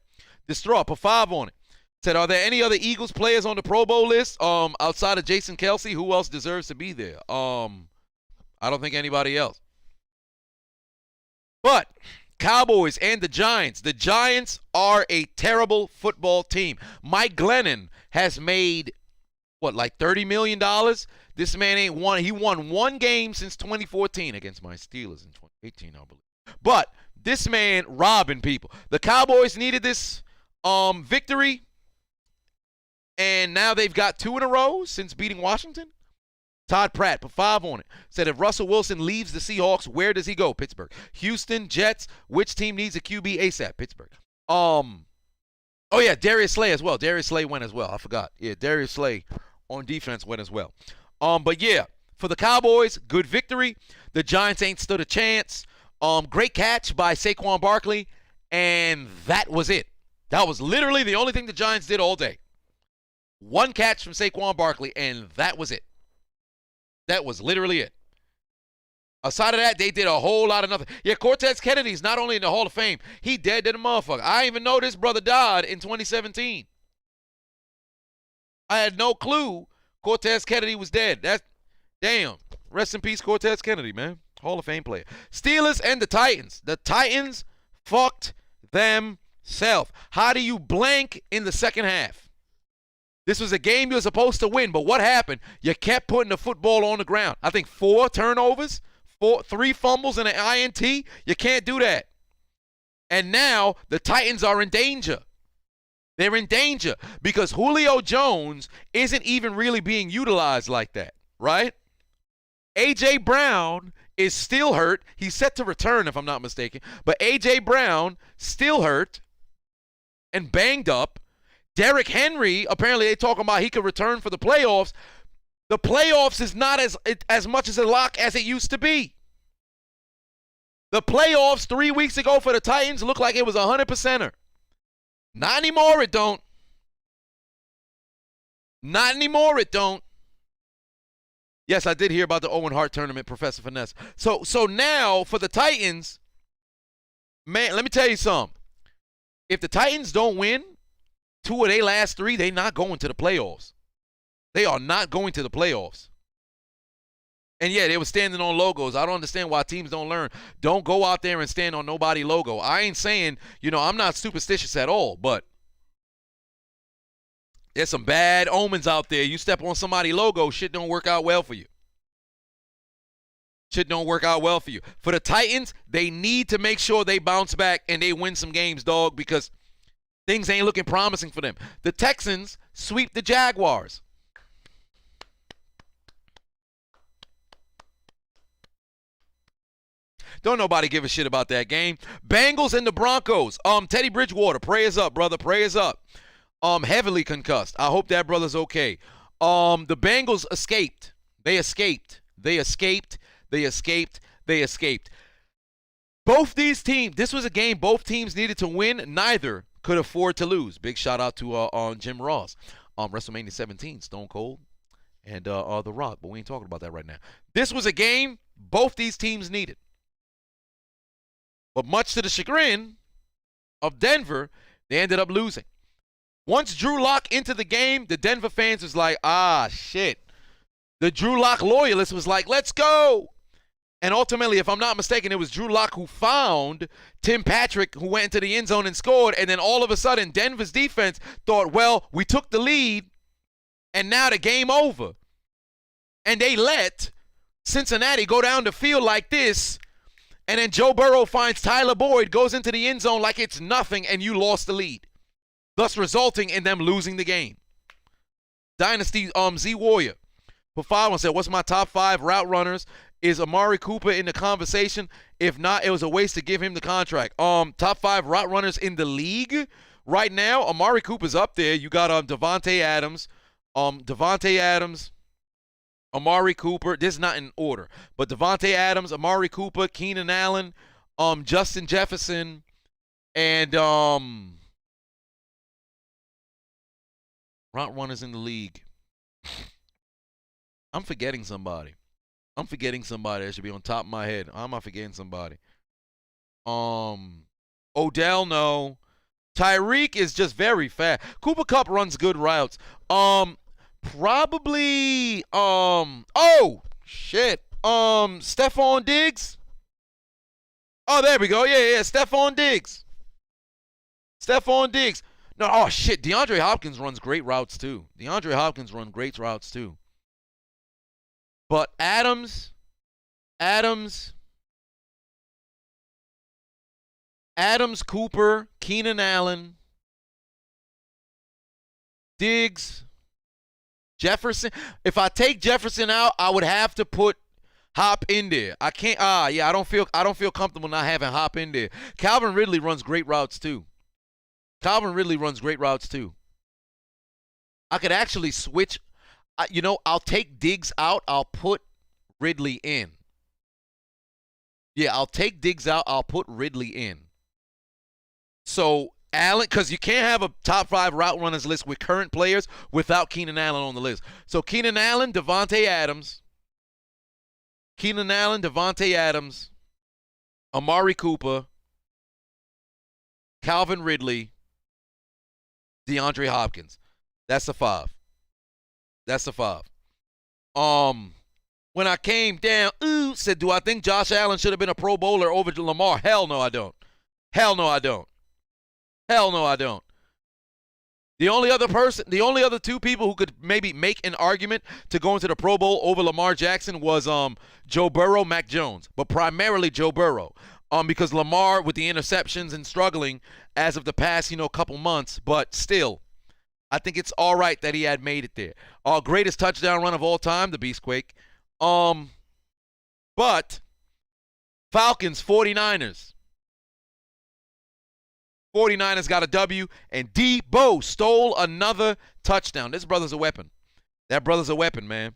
Distraught. Put 5 on it. Said, are there any other Eagles players on the Pro Bowl list? Outside of Jason Kelsey, who else deserves to be there? I don't think anybody else. But Cowboys and the Giants. The Giants are a terrible football team. Mike Glennon has made, what, like $30 million? This man ain't won. He won 1 game since 2014 against my Steelers in 2018, I believe. But this man robbing people. The Cowboys needed this victory, and now they've got 2 in a row since beating Washington. Todd Pratt, put 5 on it. Said if Russell Wilson leaves the Seahawks, where does he go? Pittsburgh. Houston, Jets. Which team needs a QB ASAP? Pittsburgh. Oh yeah, Darius Slay as well. Darius Slay went as well. I forgot. Yeah, Darius Slay on defense went as well. But yeah, for the Cowboys, good victory. The Giants ain't stood a chance. Great catch by Saquon Barkley, and that was it. That was literally the only thing the Giants did all day. 1 catch from Saquon Barkley, and that was it. That was literally it. Aside of that, they did a whole lot of nothing. Yeah, Cortez Kennedy's not only in the Hall of Fame, he dead to the motherfucker. I didn't even know this brother died in 2017. I had no clue Cortez Kennedy was dead. That's, damn. Rest in peace, Cortez Kennedy, man. Hall of Fame player. Steelers and the Titans. The Titans fucked themselves. How do you blank in the second half? This was a game you were supposed to win, but what happened? You kept putting the football on the ground. I think 4 turnovers, 3 fumbles, and an INT. You can't do that. And now the Titans are in danger. They're in danger because Julio Jones isn't even really being utilized like that, right? A.J. Brown is still hurt. He's set to return, if I'm not mistaken. But A.J. Brown still hurt and banged up. Derrick Henry, apparently they talking about he could return for the playoffs. The playoffs is not as much as a lock as it used to be. The playoffs 3 weeks ago for the Titans looked like it was 100%er. Not anymore, it don't. Not anymore, it don't. Yes, I did hear about the Owen Hart tournament, Professor Finesse. So now for the Titans, man, let me tell you something. If the Titans don't win 2 of their last 3, they're not going to the playoffs. They are not going to the playoffs. And yeah, they were standing on logos. I don't understand why teams don't learn. Don't go out there and stand on nobody logo. I ain't saying, I'm not superstitious at all, but there's some bad omens out there. You step on somebody's logo, shit don't work out well for you. Shit don't work out well for you. For the Titans, they need to make sure they bounce back and they win some games, dog, because things ain't looking promising for them. The Texans sweep the Jaguars. Don't nobody give a shit about that game. Bengals and the Broncos. Teddy Bridgewater, prayers up, brother. Prayers up. Heavily concussed. I hope that brother's okay. The Bengals escaped. They escaped. Both these teams, this was a game both teams needed to win. Neither could afford to lose. Big shout out to Jim Ross. WrestleMania 17, Stone Cold and The Rock, but we ain't talking about that right now. This was a game both these teams needed. But much to the chagrin of Denver, they ended up losing. Once Drew Lock entered the game, the Denver fans was like, shit. The Drew Lock loyalist was like, let's go. And ultimately, if I'm not mistaken, it was Drew Lock who found Tim Patrick, who went into the end zone and scored. And then all of a sudden, Denver's defense thought, well, we took the lead, and now the game over. And they let Cincinnati go down the field like this. And then Joe Burrow finds Tyler Boyd, goes into the end zone like it's nothing, and you lost the lead, thus resulting in them losing the game. Dynasty Z Warrior for 5 said, what's my top 5 route runners? Is Amari Cooper in the conversation? If not, it was a waste to give him the contract. Top 5 route runners in the league right now. Amari Cooper's up there. You got Devontae Adams. Amari Cooper. This is not in order, but Devontae Adams, Amari Cooper, Keenan Allen, Justin Jefferson, and route runners in the league. I'm forgetting somebody. That should be on top of my head. How am I forgetting somebody? Odell, no. Tyreek is just very fast. Cooper Kupp runs good routes. Probably oh shit. Stephon Diggs. Oh, there we go. Yeah. Stephon Diggs. No, oh shit. DeAndre Hopkins runs great routes too. But Adams, Cooper, Keenan Allen, Diggs, Jefferson. If I take Jefferson out, I would have to put Hop in there. I can't. I don't feel comfortable not having Hop in there. Calvin Ridley runs great routes too. I could actually switch. I'll take Diggs out. I'll put Ridley in. Yeah, I'll take Diggs out. I'll put Ridley in. So, Allen, because you can't have a top 5 route runners list with current players without Keenan Allen on the list. So, Keenan Allen, Devontae Adams, Amari Cooper, Calvin Ridley, DeAndre Hopkins. That's the 5. When I came down, said, do I think Josh Allen should have been a Pro Bowler over Lamar? Hell no, I don't. The only other two people who could maybe make an argument to go into the Pro Bowl over Lamar Jackson was Joe Burrow, Mac Jones, but primarily Joe Burrow. Because Lamar with the interceptions and struggling as of the past, couple months, but still, I think it's all right that he had made it there. Our greatest touchdown run of all time, the Beastquake. But Falcons, 49ers. 49ers got a W, and Debo stole another touchdown. This brother's a weapon. That brother's a weapon, man.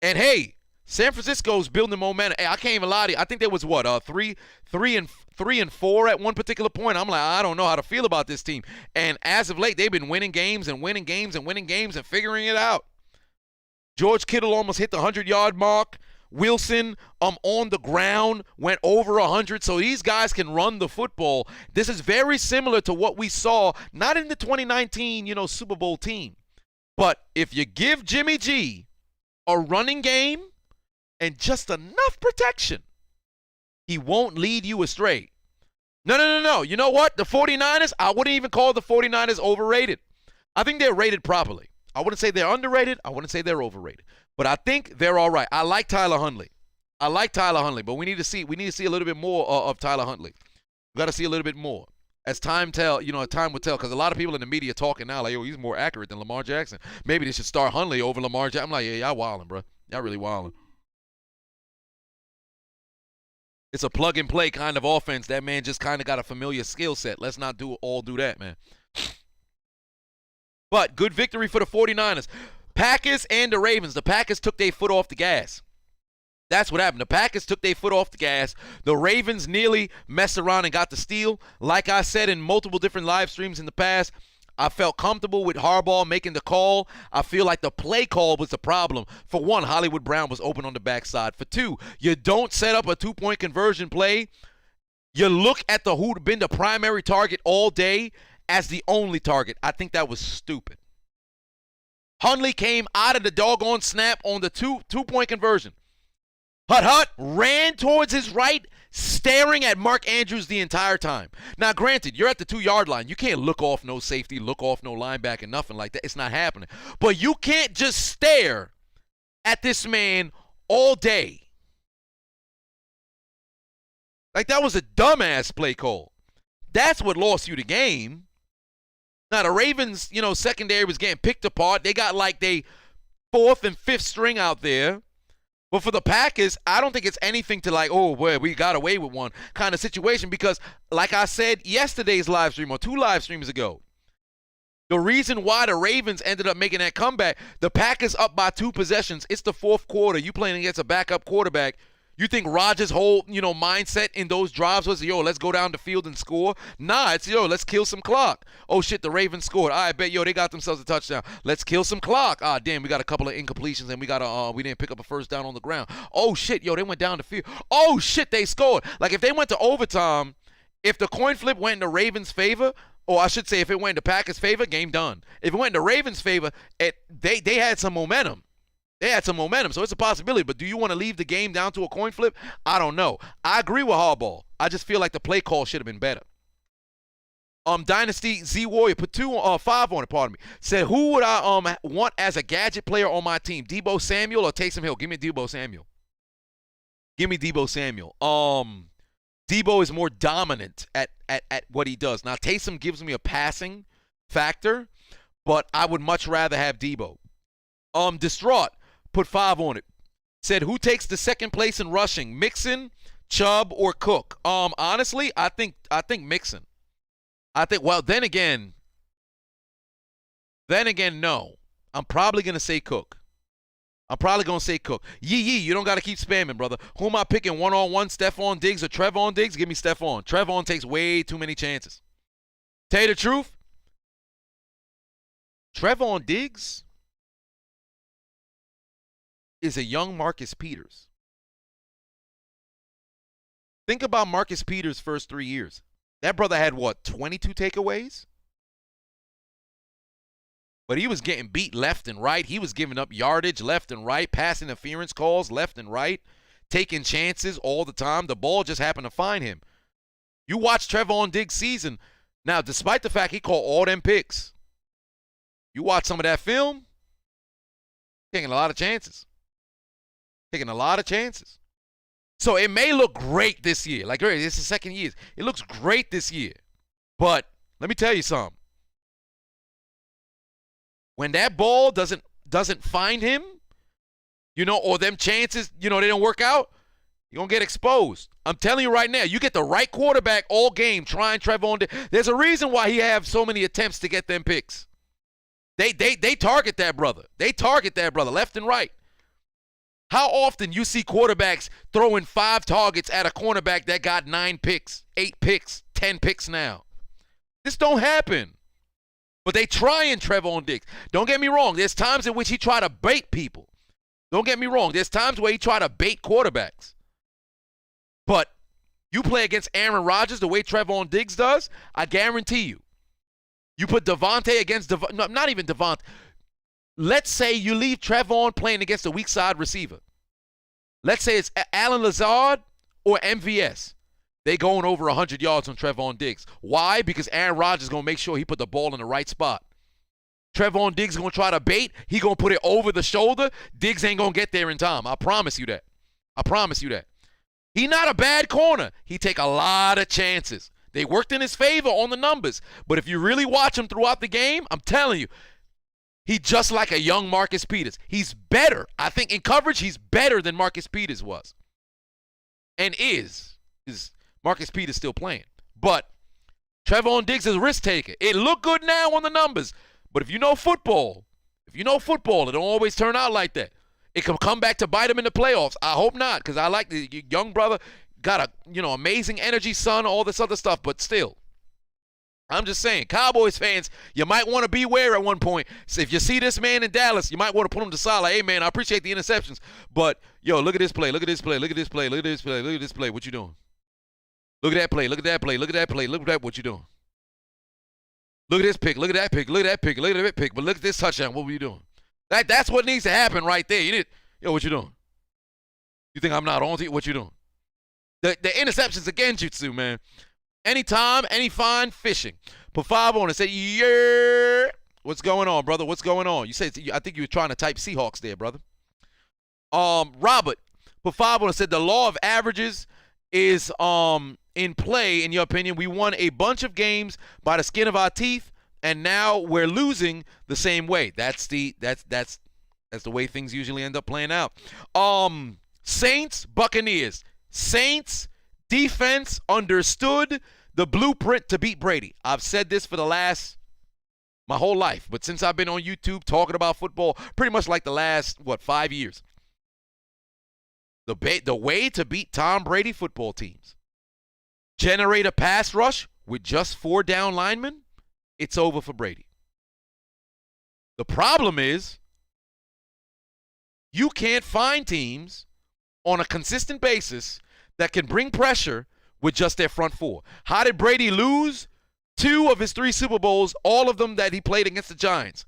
And hey, San Francisco's building momentum. Hey, I can't even lie to you. I think there was what, 3-4 at one particular point. I'm like, I don't know how to feel about this team. And as of late, they've been winning games and figuring it out. George Kittle almost hit the 100-yard mark. Wilson on the ground went over 100, so these guys can run the football. This is very similar to what we saw, not in the 2019, Super Bowl team. But if you give Jimmy G a running game and just enough protection, he won't lead you astray. No. You know what? The 49ers, I wouldn't even call the 49ers overrated. I think they're rated properly. I wouldn't say they're underrated. I wouldn't say they're overrated. But I think they're all right. I like Tyler Huntley, but we need to see a little bit more of Tyler Huntley. We got to see a little bit more. As time will tell, because a lot of people in the media talking now like, he's more accurate than Lamar Jackson. Maybe they should start Huntley over Lamar Jackson. I'm like, yeah, y'all wilding, bro. Y'all really wilding. It's a plug-and-play kind of offense. That man just kind of got a familiar skill set. Let's not do that, man. But good victory for the 49ers. Packers and the Ravens. The Packers took their foot off the gas. That's what happened. The Packers took their foot off the gas. The Ravens nearly messed around and got the steal. Like I said in multiple different live streams in the past, I felt comfortable with Harbaugh making the call. I feel like the play call was the problem. For one, Hollywood Brown was open on the backside. For two, you don't set up a two-point conversion play. You look at who'd been the primary target all day as the only target. I think that was stupid. Hundley came out of the doggone snap on the two-point conversion. Hut ran towards his right, staring at Mark Andrews the entire time. Now, granted, you're at the 2-yard line. You can't look off no safety, look off no linebacker, nothing like that. It's not happening. But you can't just stare at this man all day. Like, that was a dumbass play call. That's what lost you the game. Now, the Ravens, secondary was getting picked apart. They got like they 4th and 5th string out there. But for the Packers, I don't think it's anything to like, oh, boy, we got away with one kind of situation because, like I said yesterday's live stream or 2 live streams ago, The reason why the Ravens ended up making that comeback, the Packers up by 2 possessions. It's the fourth quarter. You playing against a backup quarterback. You think Rodgers' whole, mindset in those drives was, let's go down the field and score? Nah, it's, let's kill some clock. Oh, shit, the Ravens scored. I bet, they got themselves a touchdown. Let's kill some clock. Ah, damn, we got a couple of incompletions, and we didn't pick up a first down on the ground. Oh, shit, they went down the field. Oh, shit, they scored. Like, if they went to overtime, if the coin flip went in the Ravens' favor, or I should say if it went in the Packers' favor, game done. If it went in the Ravens' favor, they had some momentum. They had some momentum, so it's a possibility. But do you want to leave the game down to a coin flip? I don't know. I agree with Harbaugh. I just feel like the play call should have been better. Dynasty Z Warrior put 5 on it. Pardon me. Said, who would I want as a gadget player on my team? Deebo Samuel or Taysom Hill? Give me Deebo Samuel. Give me Deebo Samuel. Deebo is more dominant at what he does. Now Taysom gives me a passing factor, but I would much rather have Deebo. Distraught put 5 on it. Said, who takes the second place in rushing? Mixon, Chubb, or Cook? Honestly, I think Mixon. Then again, no. I'm probably gonna say Cook. Yee, you don't got to keep spamming, brother. Who am I picking? One-on-one, Stephon Diggs or Trevon Diggs? Give me Stephon. Trevon takes way too many chances. Tell you the truth, Trevon Diggs is a young Marcus Peters. Think about Marcus Peters' first 3 years. That brother had, 22 takeaways? But he was getting beat left and right. He was giving up yardage left and right, pass interference calls left and right, taking chances all the time. The ball just happened to find him. You watch Trevon Diggs' season. Now, despite the fact he caught all them picks, you watch some of that film, taking a lot of chances. So it may look great this year. Like, it's the second year. It looks great this year. But let me tell you something. When that ball doesn't find him, or them chances, they don't work out, you're going to get exposed. I'm telling you right now, you get the right quarterback all game trying Trevon Diggs. There's a reason why he have so many attempts to get them picks. They target that brother. Left and right. How often you see quarterbacks throwing 5 targets at a cornerback that got 9 picks, 8 picks, 10 picks now? This don't happen. But they trying Trevon Diggs. Don't get me wrong. There's times in which he try to bait people. Don't get me wrong. There's times where he try to bait quarterbacks. But you play against Aaron Rodgers the way Trevon Diggs does, I guarantee you. You put Devontae against not even Devontae. Let's say you leave Trevon playing against a weak side receiver. Let's say it's Alan Lazard or MVS. They going over 100 yards on Trevon Diggs. Why? Because Aaron Rodgers is going to make sure he put the ball in the right spot. Trevon Diggs is going to try to bait. He going to put it over the shoulder. Diggs ain't going to get there in time. I promise you that. He not a bad corner. He take a lot of chances. They worked in his favor on the numbers. But if you really watch him throughout the game, I'm telling you, he's just like a young Marcus Peters. He's better. I think in coverage, he's better than Marcus Peters was. And is Marcus Peters still playing. But Trevon Diggs is a risk taker. It looked good now on the numbers. But if you know football, it don't always turn out like that. It can come back to bite him in the playoffs. I hope not, because I like the young brother, got a amazing energy, son, all this other stuff. But still, I'm just saying, Cowboys fans, you might want to beware at one point. So if you see this man in Dallas, you might want to put him to side. Like, hey, man, I appreciate the interceptions. But, look at this play. Look at this play. What you doing? Look at that play. Look at that. What you doing? Look at this pick. Look at that pick. Look at that pick. But look at this touchdown. What were you doing? That's what needs to happen right there. What you doing? You think I'm not on to you? What you doing? The interceptions against you, too, man. Anytime, any fine, fishing. Put 5 on and say, yeah. What's going on, brother? What's going on? You said, I think you were trying to type Seahawks there, brother. Robert, put 5 on and said the law of averages is in play, in your opinion. We won a bunch of games by the skin of our teeth, and now we're losing the same way. That's the way things usually end up playing out. Saints, Buccaneers. Saints defense understood the blueprint to beat Brady. I've said this for the last my whole life. But since I've been on YouTube talking about football, pretty much like the last, 5 years, the way to beat Tom Brady football teams, generate a pass rush with just 4 down linemen, it's over for Brady. The problem is you can't find teams on a consistent basis that can bring pressure with just their front 4. How did Brady lose 2 of his 3 Super Bowls, all of them that he played against the Giants?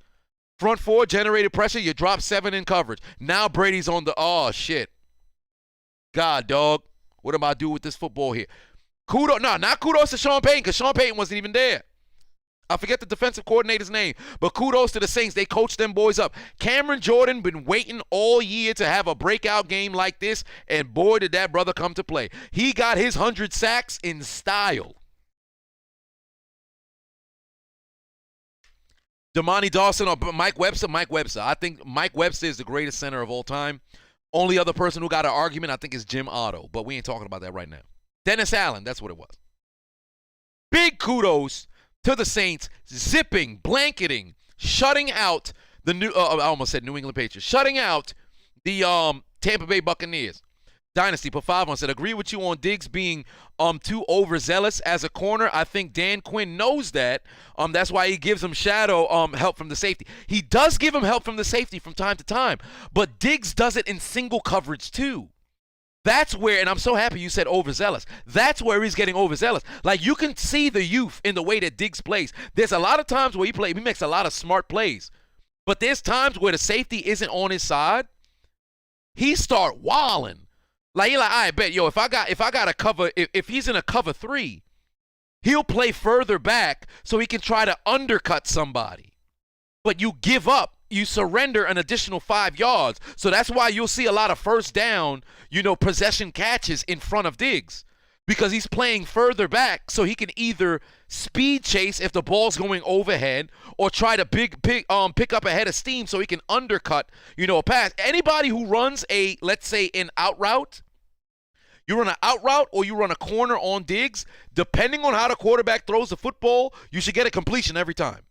Front 4 generated pressure, you drop 7 in coverage. Now Brady's on the, oh, shit. God, dog, what am I do with this football here? Not kudos to Sean Payton, because Sean Payton wasn't even there. I forget the defensive coordinator's name, but kudos to the Saints. They coached them boys up. Cameron Jordan been waiting all year to have a breakout game like this, and boy, did that brother come to play. He got his 100 sacks in style. Damani Dawson or Mike Webster? Mike Webster. I think Mike Webster is the greatest center of all time. Only other person who got an argument, I think, is Jim Otto, but we ain't talking about that right now. Dennis Allen, that's what it was. Big kudos to the Saints, zipping, blanketing, shutting out the I almost said New England Patriots, shutting out the Tampa Bay Buccaneers. Dynasty put 5 on, said, agree with you on Diggs being too overzealous as a corner. I think Dan Quinn knows that. That's why he gives him shadow help from the safety. He does give him help from the safety from time to time, but Diggs does it in single coverage too. That's where, and I'm so happy you said overzealous. That's where he's getting overzealous. Like, you can see the youth in the way that Diggs plays. There's a lot of times where he makes a lot of smart plays. But there's times where the safety isn't on his side. He start wilding. Like, you're like, I bet, yo, if I got a cover, if he's in a cover 3, he'll play further back so he can try to undercut somebody. But you give up. You surrender an additional 5 yards. So that's why you'll see a lot of first down, possession catches in front of Diggs, because he's playing further back so he can either speed chase if the ball's going overhead or try to pick up a head of steam so he can undercut, a pass. Anybody who runs let's say, an out route, you run an out route or you run a corner on Diggs, depending on how the quarterback throws the football, you should get a completion every time.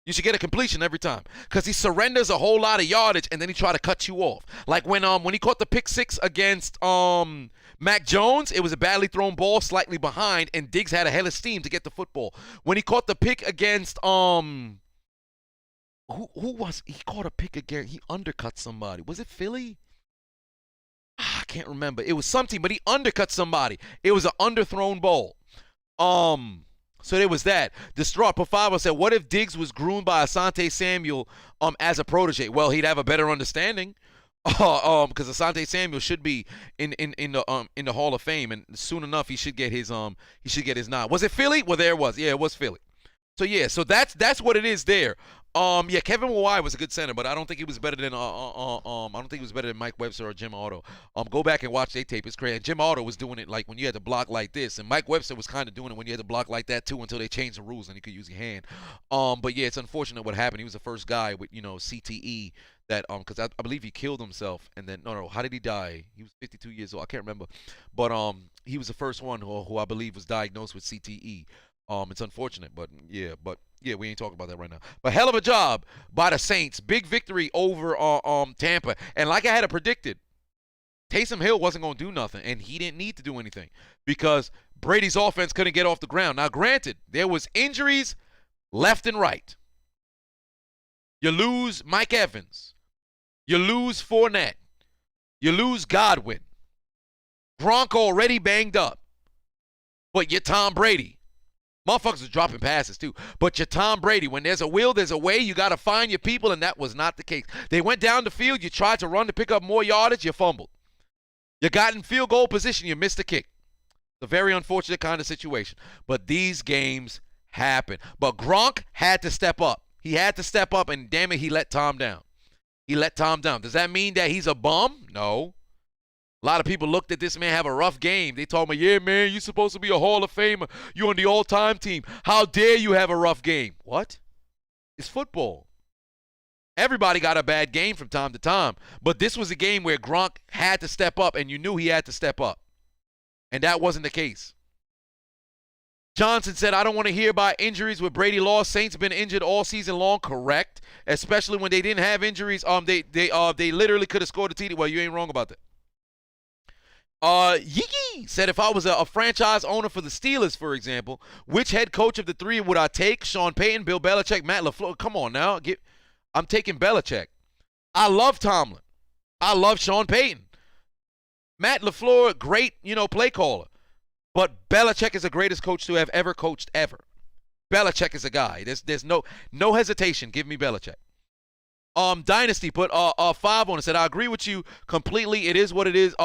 You should get a completion every time, because he surrenders a whole lot of yardage and then he try to cut you off. Like when he caught the pick 6 against Mac Jones, it was a badly thrown ball slightly behind, and Diggs had a hell of steam to get the football. When he caught the pick against who was he caught a pick again? He undercut somebody. Was it Philly? I can't remember. It was something, but he undercut somebody. It was an underthrown ball. So there was that. Distraught Pafava said, what if Diggs was groomed by Asante Samuel as a protege? Well, he'd have a better understanding. Because Asante Samuel should be in the Hall of Fame, and soon enough he should get his nod. Was it Philly? Well, there it was. Yeah, it was Philly. So yeah, so that's what it is there. Yeah, Kevin Mawai was a good center, but I don't think he was better than Mike Webster or Jim Otto. Go back and watch their tape. It's crazy. And Jim Otto was doing it like when you had to block like this, and Mike Webster was kind of doing it when you had to block like that too, until they changed the rules and you could use your hand. But yeah, it's unfortunate what happened. He was the first guy with CTE that because I believe he killed himself, and then no, how did he die? He was 52 years old. I can't remember, but he was the first one who I believe was diagnosed with CTE. It's unfortunate, but yeah, we ain't talking about that right now. But hell of a job by the Saints. Big victory over Tampa. And like I had predicted, Taysom Hill wasn't going to do nothing, and he didn't need to do anything because Brady's offense couldn't get off the ground. Now, granted, there was injuries left and right. You lose Mike Evans. You lose Fournette. You lose Godwin. Gronk already banged up. But you're Tom Brady. Motherfuckers are dropping passes too. But you're Tom Brady. When there's a will, there's a way. You got to find your people, and that was not the case. They went down the field. You tried to run to pick up more yardage. You fumbled. You got in field goal position. You missed a kick. It's a very unfortunate kind of situation. But these games happen. But Gronk had to step up. He had to step up, and damn it, he let Tom down. He let Tom down. Does that mean that he's a bum? No. A lot of people looked at this man have a rough game. They told me, yeah, man, you're supposed to be a Hall of Famer. You're on the all-time team. How dare you have a rough game? What? It's football. Everybody got a bad game from time to time. But this was a game where Gronk had to step up, and you knew he had to step up. And that wasn't the case. Johnson said, I don't want to hear about injuries with Brady lost. Saints been injured all season long. Correct. Especially when they didn't have injuries. They literally could have scored a TD. Well, you ain't wrong about that. Yee said, if I was a franchise owner for the Steelers, for example, which head coach of the three would I take? Sean Payton, Bill Belichick, Matt LaFleur? Come on now. I'm taking Belichick. I love Tomlin. I love Sean Payton. Matt LaFleur, great, play caller. But Belichick is the greatest coach to have ever coached ever. Belichick is a guy. There's no hesitation. Give me Belichick. Dynasty put 5 on it. Said, I agree with you completely. It is what it is.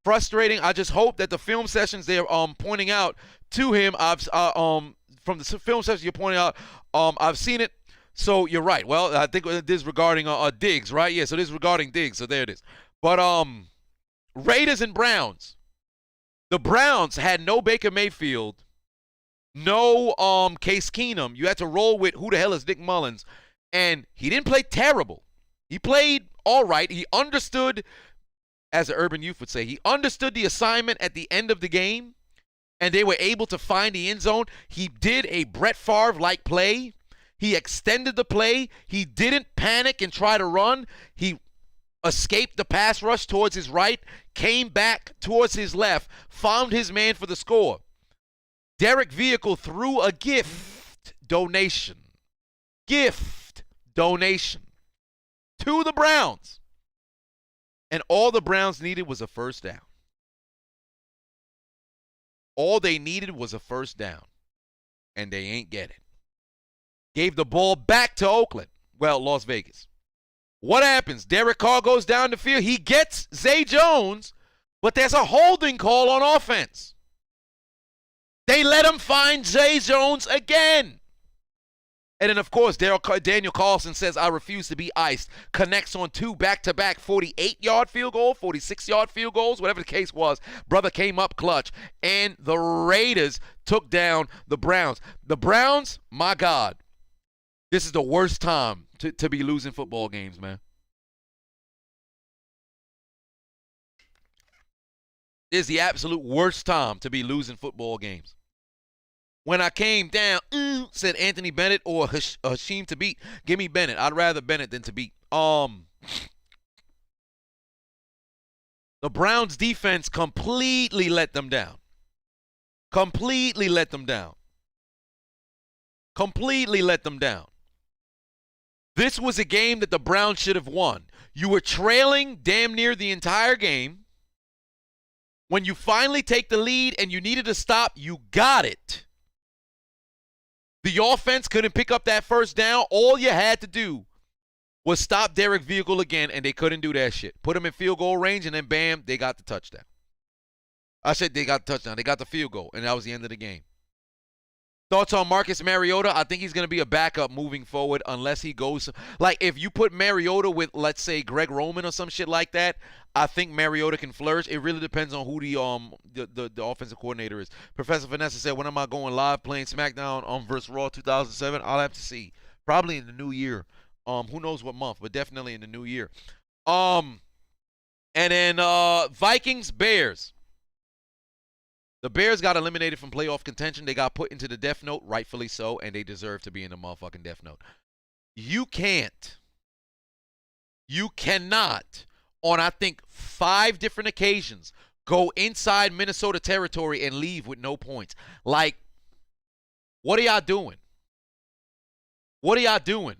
Frustrating. I just hope that the film sessions they're pointing out to him, from the film sessions you're pointing out, I've seen it. So you're right. Well, I think this is regarding Diggs, right? Yeah. So this is regarding Diggs. So there it is. But Raiders and Browns. The Browns had no Baker Mayfield, no Case Keenum. You had to roll with who the hell is Nick Mullins. And he didn't play terrible. He played all right. He understood, as an urban youth would say, he understood the assignment at the end of the game, and they were able to find the end zone. He did a Brett Favre-like play. He extended the play. He didn't panic and try to run. He escaped the pass rush towards his right, came back towards his left, found his man for the score. Derek Vehicle threw a gift donation to the Browns. And all the Browns needed was a first down. All they needed was a first down. And they ain't get it. Gave the ball back to Oakland. Well, Las Vegas. What happens? Derek Carr goes down the field. He gets Zay Jones, but there's a holding call on offense. They let him find Zay Jones again. And then, of course, Daniel Carlson says, I refuse to be iced. Connects on 2 back-to-back 48-yard field goal, 46-yard field goals, whatever the case was. Brother came up clutch. And the Raiders took down the Browns. The Browns, my God, this is the worst time to be losing football games, man. This is the absolute worst time to be losing football games. When I came down, said Anthony Bennett or Hashim Thabit. Give me Bennett. I'd rather Bennett than Thabit. The Browns defense completely let them down. Completely let them down. This was a game that the Browns should have won. You were trailing damn near the entire game. When you finally take the lead and you needed to stop, you got it. The offense couldn't pick up that first down. All you had to do was stop Derek Vehicle again, and they couldn't do that shit. Put him in field goal range, and then bam, they got the touchdown. I said they got the touchdown. They got the field goal, and that was the end of the game. Thoughts on Marcus Mariota? I think he's going to be a backup moving forward unless he goes. Like, if you put Mariota with, let's say, Greg Roman or some shit like that, I think Mariota can flourish. It really depends on who the offensive coordinator is. Professor Vanessa said, when am I going live playing SmackDown versus Raw 2007? I'll have to see. Probably in the new year. Who knows what month, but definitely in the new year. And then Vikings, Bears. The Bears got eliminated from playoff contention. They got put into the death note, rightfully so, and they deserve to be in the motherfucking death note. You cannot, on I think 5 different occasions, go inside Minnesota territory and leave with no points. Like, what are y'all doing? What are y'all doing?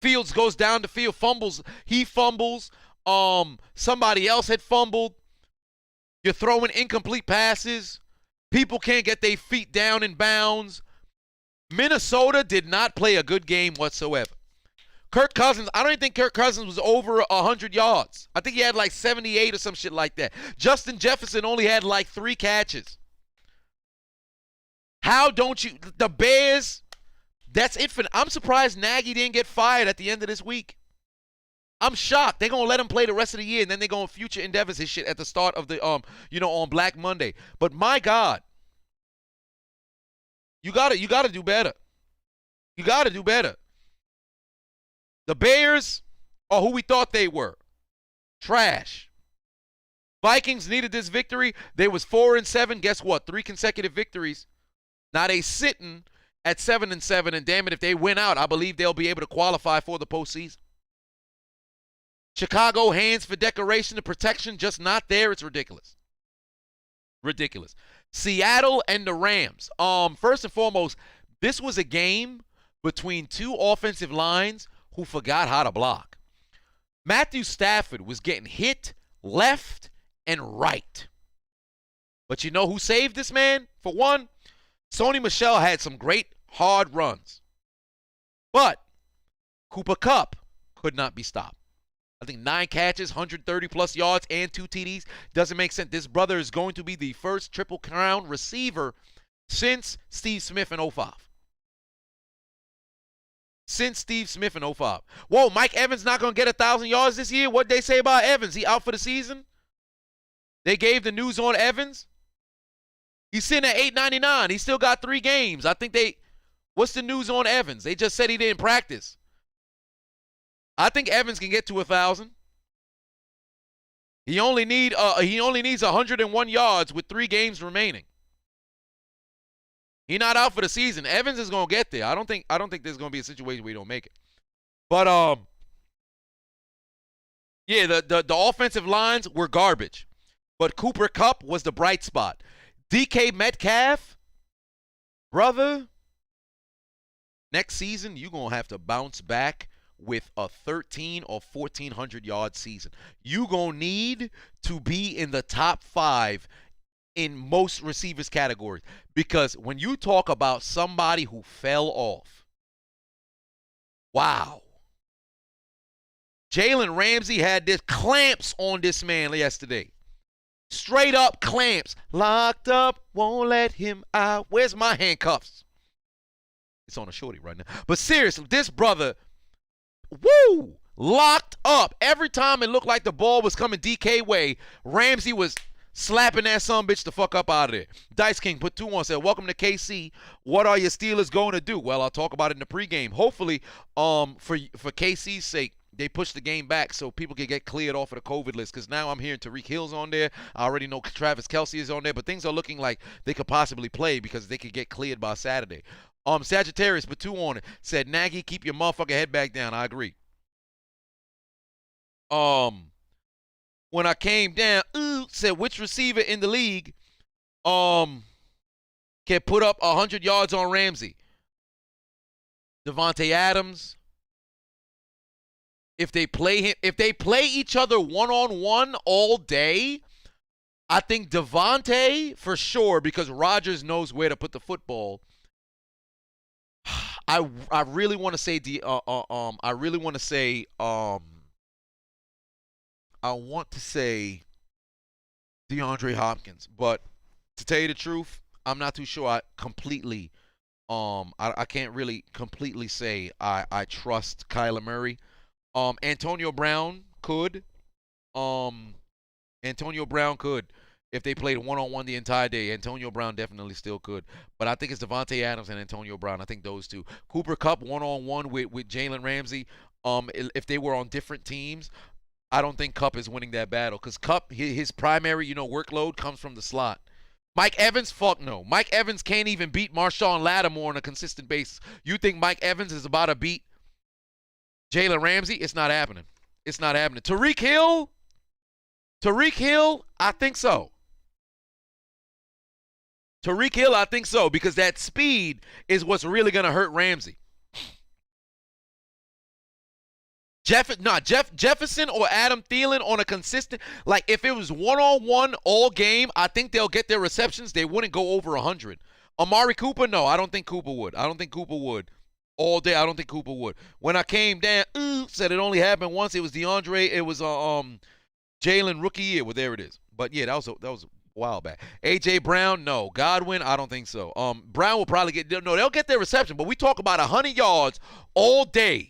Fields goes down the field, fumbles. He fumbles. Somebody else had fumbled. You're throwing incomplete passes. People can't get their feet down in bounds. Minnesota did not play a good game whatsoever. Kirk Cousins, I don't even think Kirk Cousins was over 100 yards. I think he had like 78 or some shit like that. Justin Jefferson only had like 3 catches. How don't you, the Bears, that's it for, I'm surprised Nagy didn't get fired at the end of this week. I'm shocked. They're going to let him play the rest of the year, and then they're going to future endeavors his shit at the start of the, on Black Monday. But my God, you got to do better. You got to do better. The Bears are who we thought they were. Trash. Vikings needed this victory. They was 4-7. Guess what? 3 consecutive victories. Now they sitting at 7-7, and damn it, if they win out, I believe they'll be able to qualify for the postseason. Chicago, hands for decoration and protection, just not there. It's ridiculous. Ridiculous. Seattle and the Rams. First and foremost, this was a game between two offensive lines who forgot how to block. Matthew Stafford was getting hit left and right. But you know who saved this man? For one, Sony Michel had some great hard runs. But Cooper Kupp could not be stopped. I think 9 catches, 130-plus yards, and 2 TDs. Doesn't make sense. This brother is going to be the first Triple Crown receiver since Steve Smith in 05. Since Steve Smith in 05. Whoa, Mike Evans not going to get 1,000 yards this year? What'd they say about Evans? He out for the season? They gave the news on Evans? He's sitting at $8.99. He still got 3 games. I think what's the news on Evans? They just said he didn't practice. I think Evans can get to 1,000. He only needs 101 yards with 3 games remaining. He's not out for the season. Evans is gonna get there. I don't think there's gonna be a situation where he don't make it. But yeah, the offensive lines were garbage. But Cooper Kupp was the bright spot. DK Metcalf, brother, next season you're gonna have to bounce back with a 13 or 1,400 yard season. You're going to need to be in the top 5 in most receivers categories. Because when you talk about somebody who fell off, wow. Jalen Ramsey had this clamps on this man yesterday. Straight up clamps. Locked up, won't let him out. Where's my handcuffs? It's on a shorty right now. But seriously, this brother, woo, locked up. Every time it looked like the ball was coming DK way, Ramsey was slapping that sumbitch the fuck up out of there. Dice King put 2 on, said, welcome to KC. What are your Steelers going to do? Well, I'll talk about it in the pregame. Hopefully, for KC's sake, they push the game back so people can get cleared off of the COVID list, because now I'm hearing Tariq Hill's on there. I already know Travis Kelce is on there, but things are looking like they could possibly play because they could get cleared by Saturday. Sagittarius put 2 on it, said, Nagy, keep your motherfucking head back down. I agree. When I came down, said, which receiver in the league can put up 100 yards on Ramsey? Devontae Adams. If they play each other one-on-one all day, I think Devontae for sure, because Rodgers knows where to put the football. I really want to say DeAndre Hopkins, but to tell you the truth, I'm not too sure. I can't really completely say I trust Kyler Murray. Antonio Brown could. Antonio Brown could. If they played one-on-one the entire day, Antonio Brown definitely still could. But I think it's Devontae Adams and Antonio Brown. I think those two. Cooper Kupp one-on-one with Jalen Ramsey. If they were on different teams, I don't think Kupp is winning that battle, because Kupp, his primary, workload comes from the slot. Mike Evans, fuck no. Mike Evans can't even beat Marshawn Lattimore on a consistent basis. You think Mike Evans is about to beat Jalen Ramsey? It's not happening. It's not happening. Tariq Hill, I think so. Tariq Hill, I think so, because that speed is what's really going to hurt Ramsey. Jefferson or Adam Thielen on a consistent, like if it was one-on-one all game, I think they'll get their receptions. They wouldn't go over 100. Amari Cooper, no, I don't think Cooper would. All day, I don't think Cooper would. When I came down, said it only happened once. It was DeAndre. It was Jalen rookie year. Well, there it is. But yeah, that was a while back. A.J. Brown, no. Godwin, I don't think so. Brown will probably they'll get their reception, but we talk about 100 yards all day.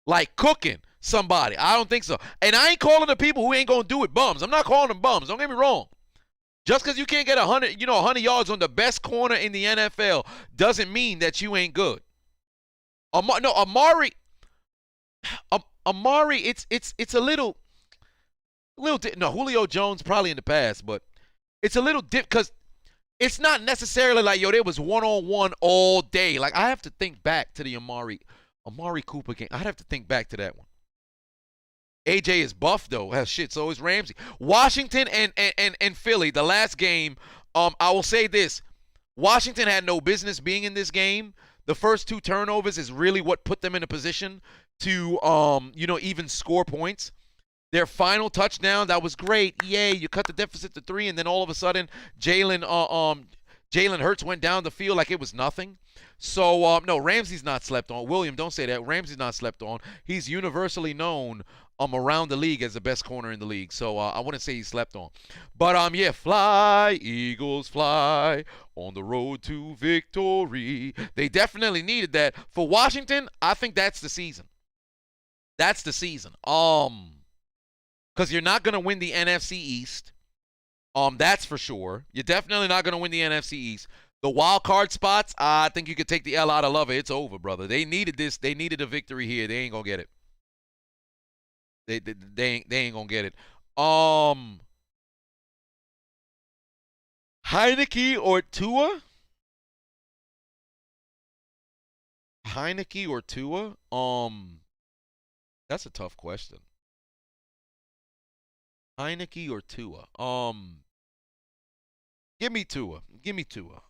Like cooking somebody. I don't think so. And I ain't calling the people who ain't going to do it bums. I'm not calling them bums. Don't get me wrong. Just because you can't get 100 yards on the best corner in the NFL doesn't mean that you ain't good. Amari, it's a little no, Julio Jones probably in the past, but it's a little dip because It's not necessarily like, yo, there was one-on-one all day. Like, I have to think back to the Amari Cooper game. I'd have to think back to that one. AJ is buff though. Hell, shit, so is Ramsey. Washington and Philly, the last game, I will say this. Washington had no business being in this game. The first 2 turnovers is really what put them in a position to even score points. Their final touchdown, that was great. Yay, you cut the deficit to 3, and then all of a sudden, Jalen Hurts went down the field like it was nothing. So, no, Ramsey's not slept on. William, don't say that. Ramsey's not slept on. He's universally known around the league as the best corner in the league. So, I wouldn't say he slept on. But, yeah, fly, Eagles, fly on the road to victory. They definitely needed that. For Washington, I think that's the season. That's the season. Because you're not going to win the NFC East. That's for sure. You're definitely not going to win the NFC East. The wild card spots, I think you could take the L out of love. It's over, brother. They needed this. They needed a victory here. They ain't going to get it. They ain't going to get it. Heineke or Tua? Heineke or Tua? That's a tough question. Heineke or Tua? Give me Tua. Give me Tua.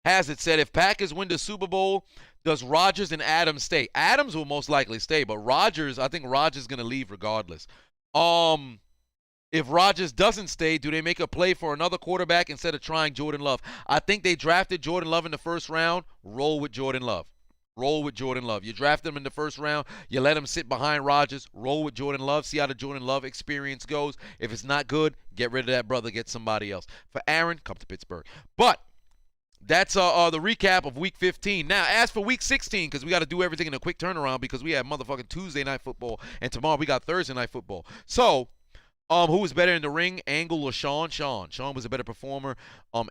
Hazard said, if Packers win the Super Bowl, does Rodgers and Adams stay? Adams will most likely stay, but Rodgers, I think Rodgers is going to leave regardless. If Rodgers doesn't stay, do they make a play for another quarterback instead of trying Jordan Love? I think they drafted Jordan Love in the first round. Roll with Jordan Love. Roll with Jordan Love. You draft him in the first round. You let him sit behind Rodgers. Roll with Jordan Love. See how the Jordan Love experience goes. If it's not good, get rid of that brother. Get somebody else. For Aaron, come to Pittsburgh. But that's the recap of Week 15. Now, as for Week 16, because we got to do everything in a quick turnaround because we have motherfucking Tuesday Night Football, and tomorrow we got Thursday Night Football. So, who was better in the ring, Angle or Sean? Sean. Sean was a better performer.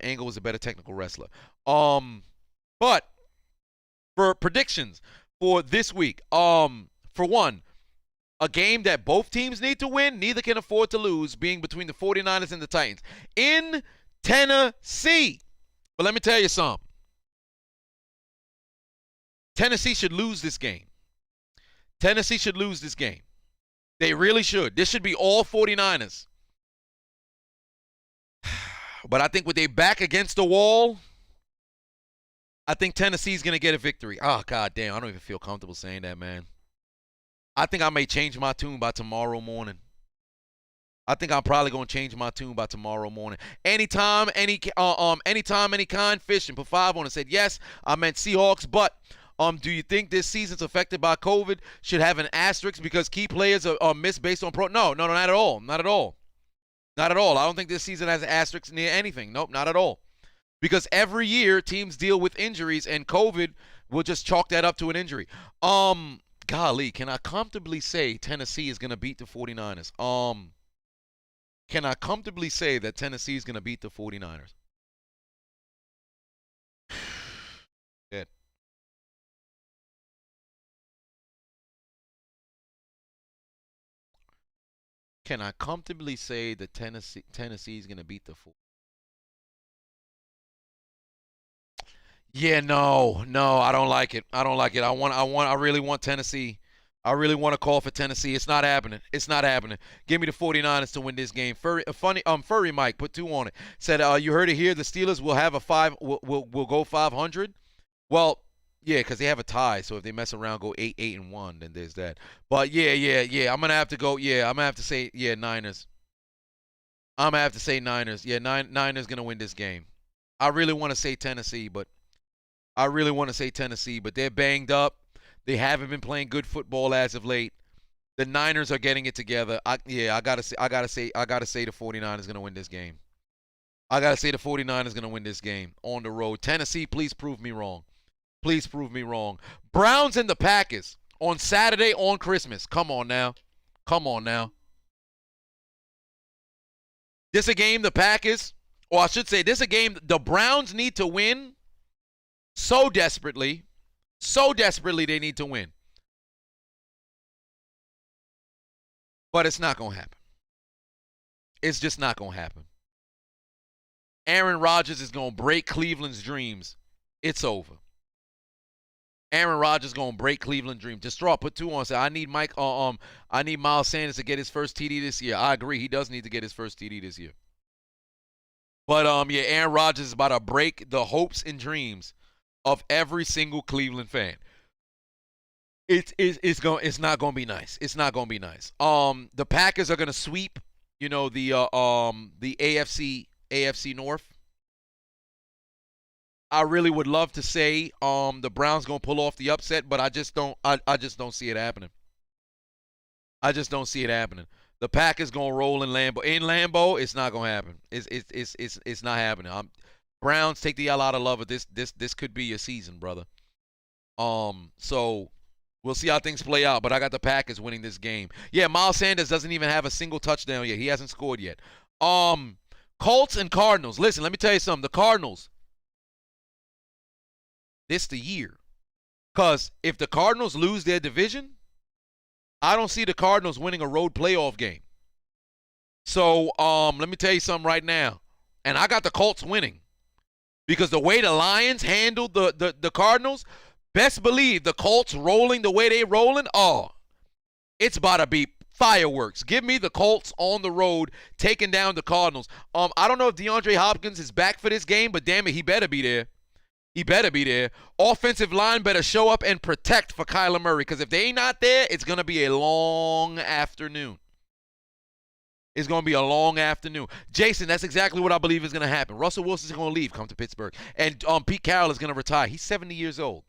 Angle was a better technical wrestler. But for predictions for this week, for one, a game that both teams need to win, neither can afford to lose, being between the 49ers and the Titans in Tennessee. But let me tell you something. Tennessee should lose this game. Tennessee should lose this game. They really should. This should be all 49ers. But I think with their back against the wall, I think Tennessee's going to get a victory. Oh, God damn. I don't even feel comfortable saying that, man. I think I may change my tune by tomorrow morning. I think I'm probably going to change my tune by tomorrow morning. Anytime, any kind, fishing. Put 5 on it. Said, yes, I meant Seahawks, but do you think this season's affected by COVID? Should have an asterisk because key players are missed based on No, not at all. Not at all. Not at all. I don't think this season has an asterisk near anything. Nope, not at all. Because every year teams deal with injuries, and COVID will just chalk that up to an injury. Golly, can I comfortably say Tennessee is going to beat the 49ers? Can I comfortably say that Tennessee is going to beat the 49ers? Dead. Can I comfortably say that Tennessee is going to beat the 49ers? Yeah, no, I don't like it. I don't like it. I really want Tennessee. I really want to call for Tennessee. It's not happening. It's not happening. Give me the 49ers to win this game. Furry Mike put 2 on it. Said, you heard it here. The Steelers will have a 5. Will go 500. Well, yeah, because they have a tie. So if they mess around, go 8-1, then there's that. But yeah. I'm gonna have to go. Yeah, I'm gonna have to say Niners. I'm gonna have to say Niners. Yeah, Niners gonna win this game. I really want to say Tennessee, but they're banged up. They haven't been playing good football as of late. The Niners are getting it together. I gotta say the 49ers gonna win this game. I gotta say the 49ers gonna win this game on the road. Tennessee, please prove me wrong. Please prove me wrong. Browns and the Packers on Saturday on Christmas. Come on now. This a game the Packers, or I should say, this a game the Browns need to win so desperately. So desperately they need to win. But it's not going to happen. It's just not going to happen. Aaron Rodgers is going to break Cleveland's dreams. It's over. Aaron Rodgers going to break Cleveland's dreams. Just put 2 on. Say, I need I need Miles Sanders to get his first TD this year. I agree. He does need to get his first TD this year. But yeah, Aaron Rodgers is about to break the hopes and dreams of every single Cleveland fan. It's not gonna be nice. It's not gonna be nice. The Packers are gonna sweep, the AFC North. I really would love to say the Browns gonna pull off the upset, but I just don't see it happening. I just don't see it happening. The Packers gonna roll in Lambeau. In Lambeau, it's not gonna happen. It's not happening. Browns take the L out of love of this. This could be a season, brother. So we'll see how things play out, but I got the Packers winning this game. Yeah, Miles Sanders doesn't even have a single touchdown yet. He hasn't scored yet. Colts and Cardinals. Listen, let me tell you something. The Cardinals, this the year. Because if the Cardinals lose their division, I don't see the Cardinals winning a road playoff game. So let me tell you something right now. And I got the Colts winning. Because the way the Lions handled the Cardinals, best believe the Colts rolling the way they rolling, it's about to be fireworks. Give me the Colts on the road taking down the Cardinals. I don't know if DeAndre Hopkins is back for this game, but damn it, he better be there. He better be there. Offensive line better show up and protect for Kyler Murray, because if they ain't not there, it's going to be a long afternoon. It's going to be a long afternoon. Jason, that's exactly what I believe is going to happen. Russell Wilson's going to leave, come to Pittsburgh. And Pete Carroll is going to retire. He's 70 years old.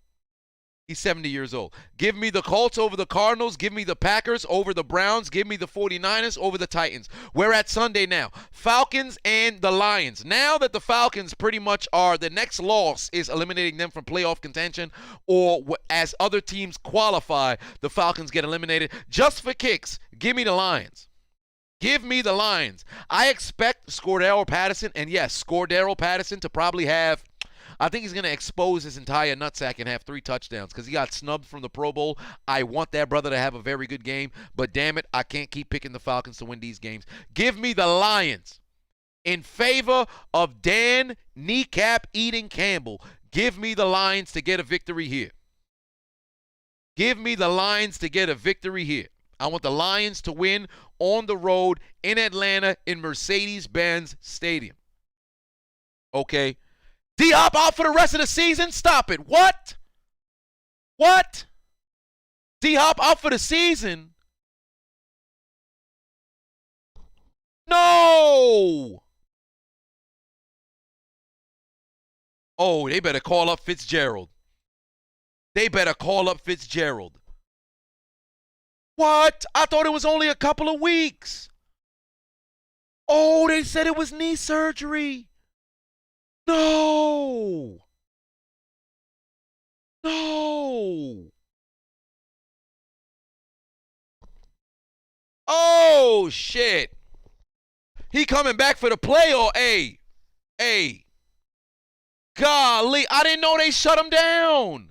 He's 70 years old. Give me the Colts over the Cardinals. Give me the Packers over the Browns. Give me the 49ers over the Titans. We're at Sunday now. Falcons and the Lions. Now that the Falcons pretty much are, the next loss is eliminating them from playoff contention, or as other teams qualify, the Falcons get eliminated. Just for kicks, give me the Lions. Give me the Lions. I expect Scordero Patterson, and yes, Scordero Patterson to probably have, I think he's going to expose his entire nutsack and have 3 touchdowns because he got snubbed from the Pro Bowl. I want that brother to have a very good game, but damn it, I can't keep picking the Falcons to win these games. Give me the Lions in favor of Dan Kneecap-eating Campbell. Give me the Lions to get a victory here. Give me the Lions to get a victory here. I want the Lions to win on the road in Atlanta in Mercedes-Benz Stadium. Okay? D-Hop out for the rest of the season? Stop it. What? What? D-Hop out for the season? No! Oh, they better call up Fitzgerald. They better call up Fitzgerald. What? I thought it was only a couple of weeks. Oh, they said it was knee surgery. No. No. Oh, shit. He coming back for the play or A? A. Golly, I didn't know they shut him down.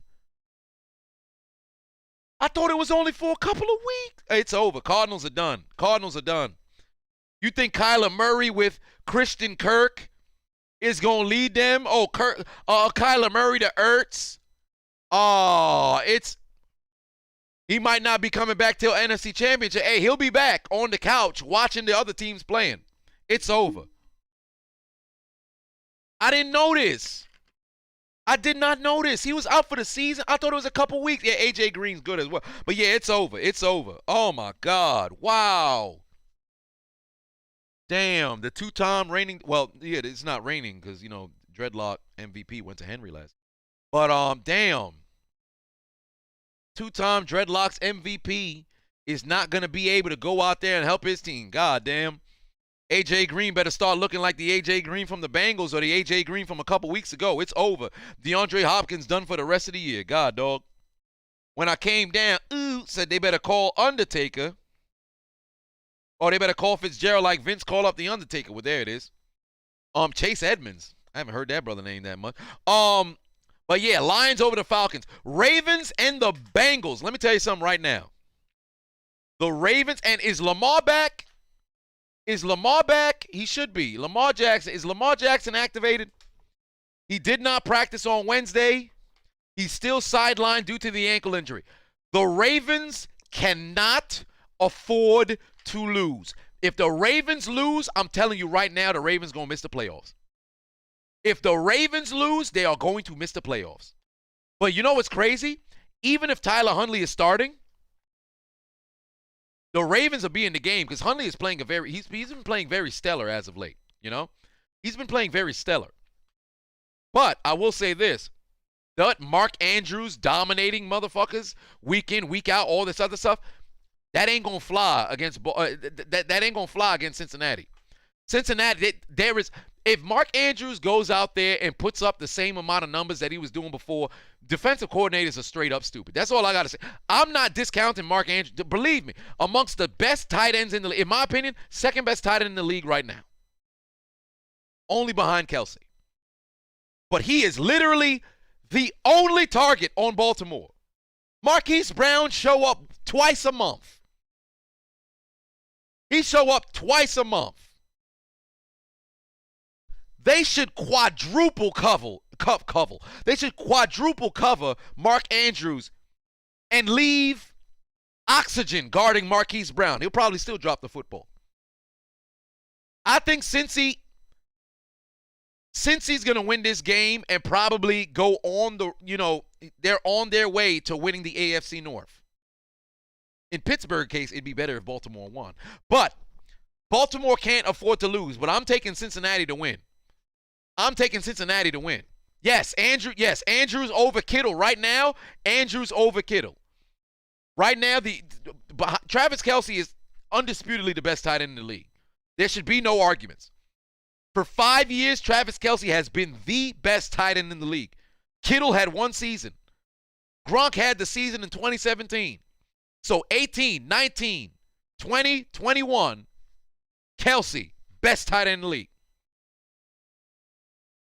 I thought it was only for a couple of weeks. It's over. Cardinals are done. Cardinals are done. You think Kyler Murray with Christian Kirk is going to lead them? Oh, Kyler Murray to Ertz. Oh, he might not be coming back till NFC Championship. Hey, he'll be back on the couch watching the other teams playing. It's over. I didn't know this. I did not know this. He was out for the season. I thought it was a couple weeks. Yeah, A.J. Green's good as well. But yeah, it's over. It's over. Oh, my God. Wow. Damn. The two-time reigning. Well, yeah, it's not reigning because, Dreadlock MVP went to Henry last. But, damn. Two-time Dreadlocks MVP is not going to be able to go out there and help his team. God damn. A.J. Green better start looking like the A.J. Green from the Bengals or the A.J. Green from a couple weeks ago. It's over. DeAndre Hopkins done for the rest of the year. God, dog. When I came down, said they better call Undertaker. Or they better call Fitzgerald like Vince called up the Undertaker. Well, there it is. Chase Edmonds. I haven't heard that brother name that much. But yeah, Lions over the Falcons. Ravens and the Bengals. Let me tell you something right now. The Ravens, and is Lamar back? Is Lamar back? He should be. Lamar Jackson. Is Lamar Jackson activated? He did not practice on Wednesday. He's still sidelined due to the ankle injury. The Ravens cannot afford to lose. If the Ravens lose, I'm telling you right now, the Ravens going to miss the playoffs. If the Ravens lose, they are going to miss the playoffs. But you know what's crazy? Even if Tyler Huntley is starting, the Ravens will be in the game because Huntley is playing he's been playing very stellar as of late, you know? He's been playing very stellar. But I will say this. That Mark Andrews dominating motherfuckers week in, week out, all this other stuff, that ain't going to fly against that ain't going to fly against Cincinnati. Cincinnati, if Mark Andrews goes out there and puts up the same amount of numbers that he was doing before, defensive coordinators are straight up stupid. That's all I got to say. I'm not discounting Mark Andrews. Believe me, amongst the best tight ends in the league, in my opinion, second best tight end in the league right now. Only behind Kelsey. But he is literally the only target on Baltimore. Marquise Brown show up twice a month. He show up twice a month. They should quadruple cover. They should quadruple cover Mark Andrews and leave oxygen guarding Marquise Brown. He'll probably still drop the football. I think Cincy's going to win this game and probably go on they're on their way to winning the AFC North. In Pittsburgh's case, it'd be better if Baltimore won. But Baltimore can't afford to lose, but I'm taking Cincinnati to win. Yes, Andrews over Kittle. Right now, Andrews over Kittle. Right now, Travis Kelce is undisputedly the best tight end in the league. There should be no arguments. For 5 years, Travis Kelce has been the best tight end in the league. Kittle had one season. Gronk had the season in 2017. So 18, 19, 20, 21, Kelce, best tight end in the league.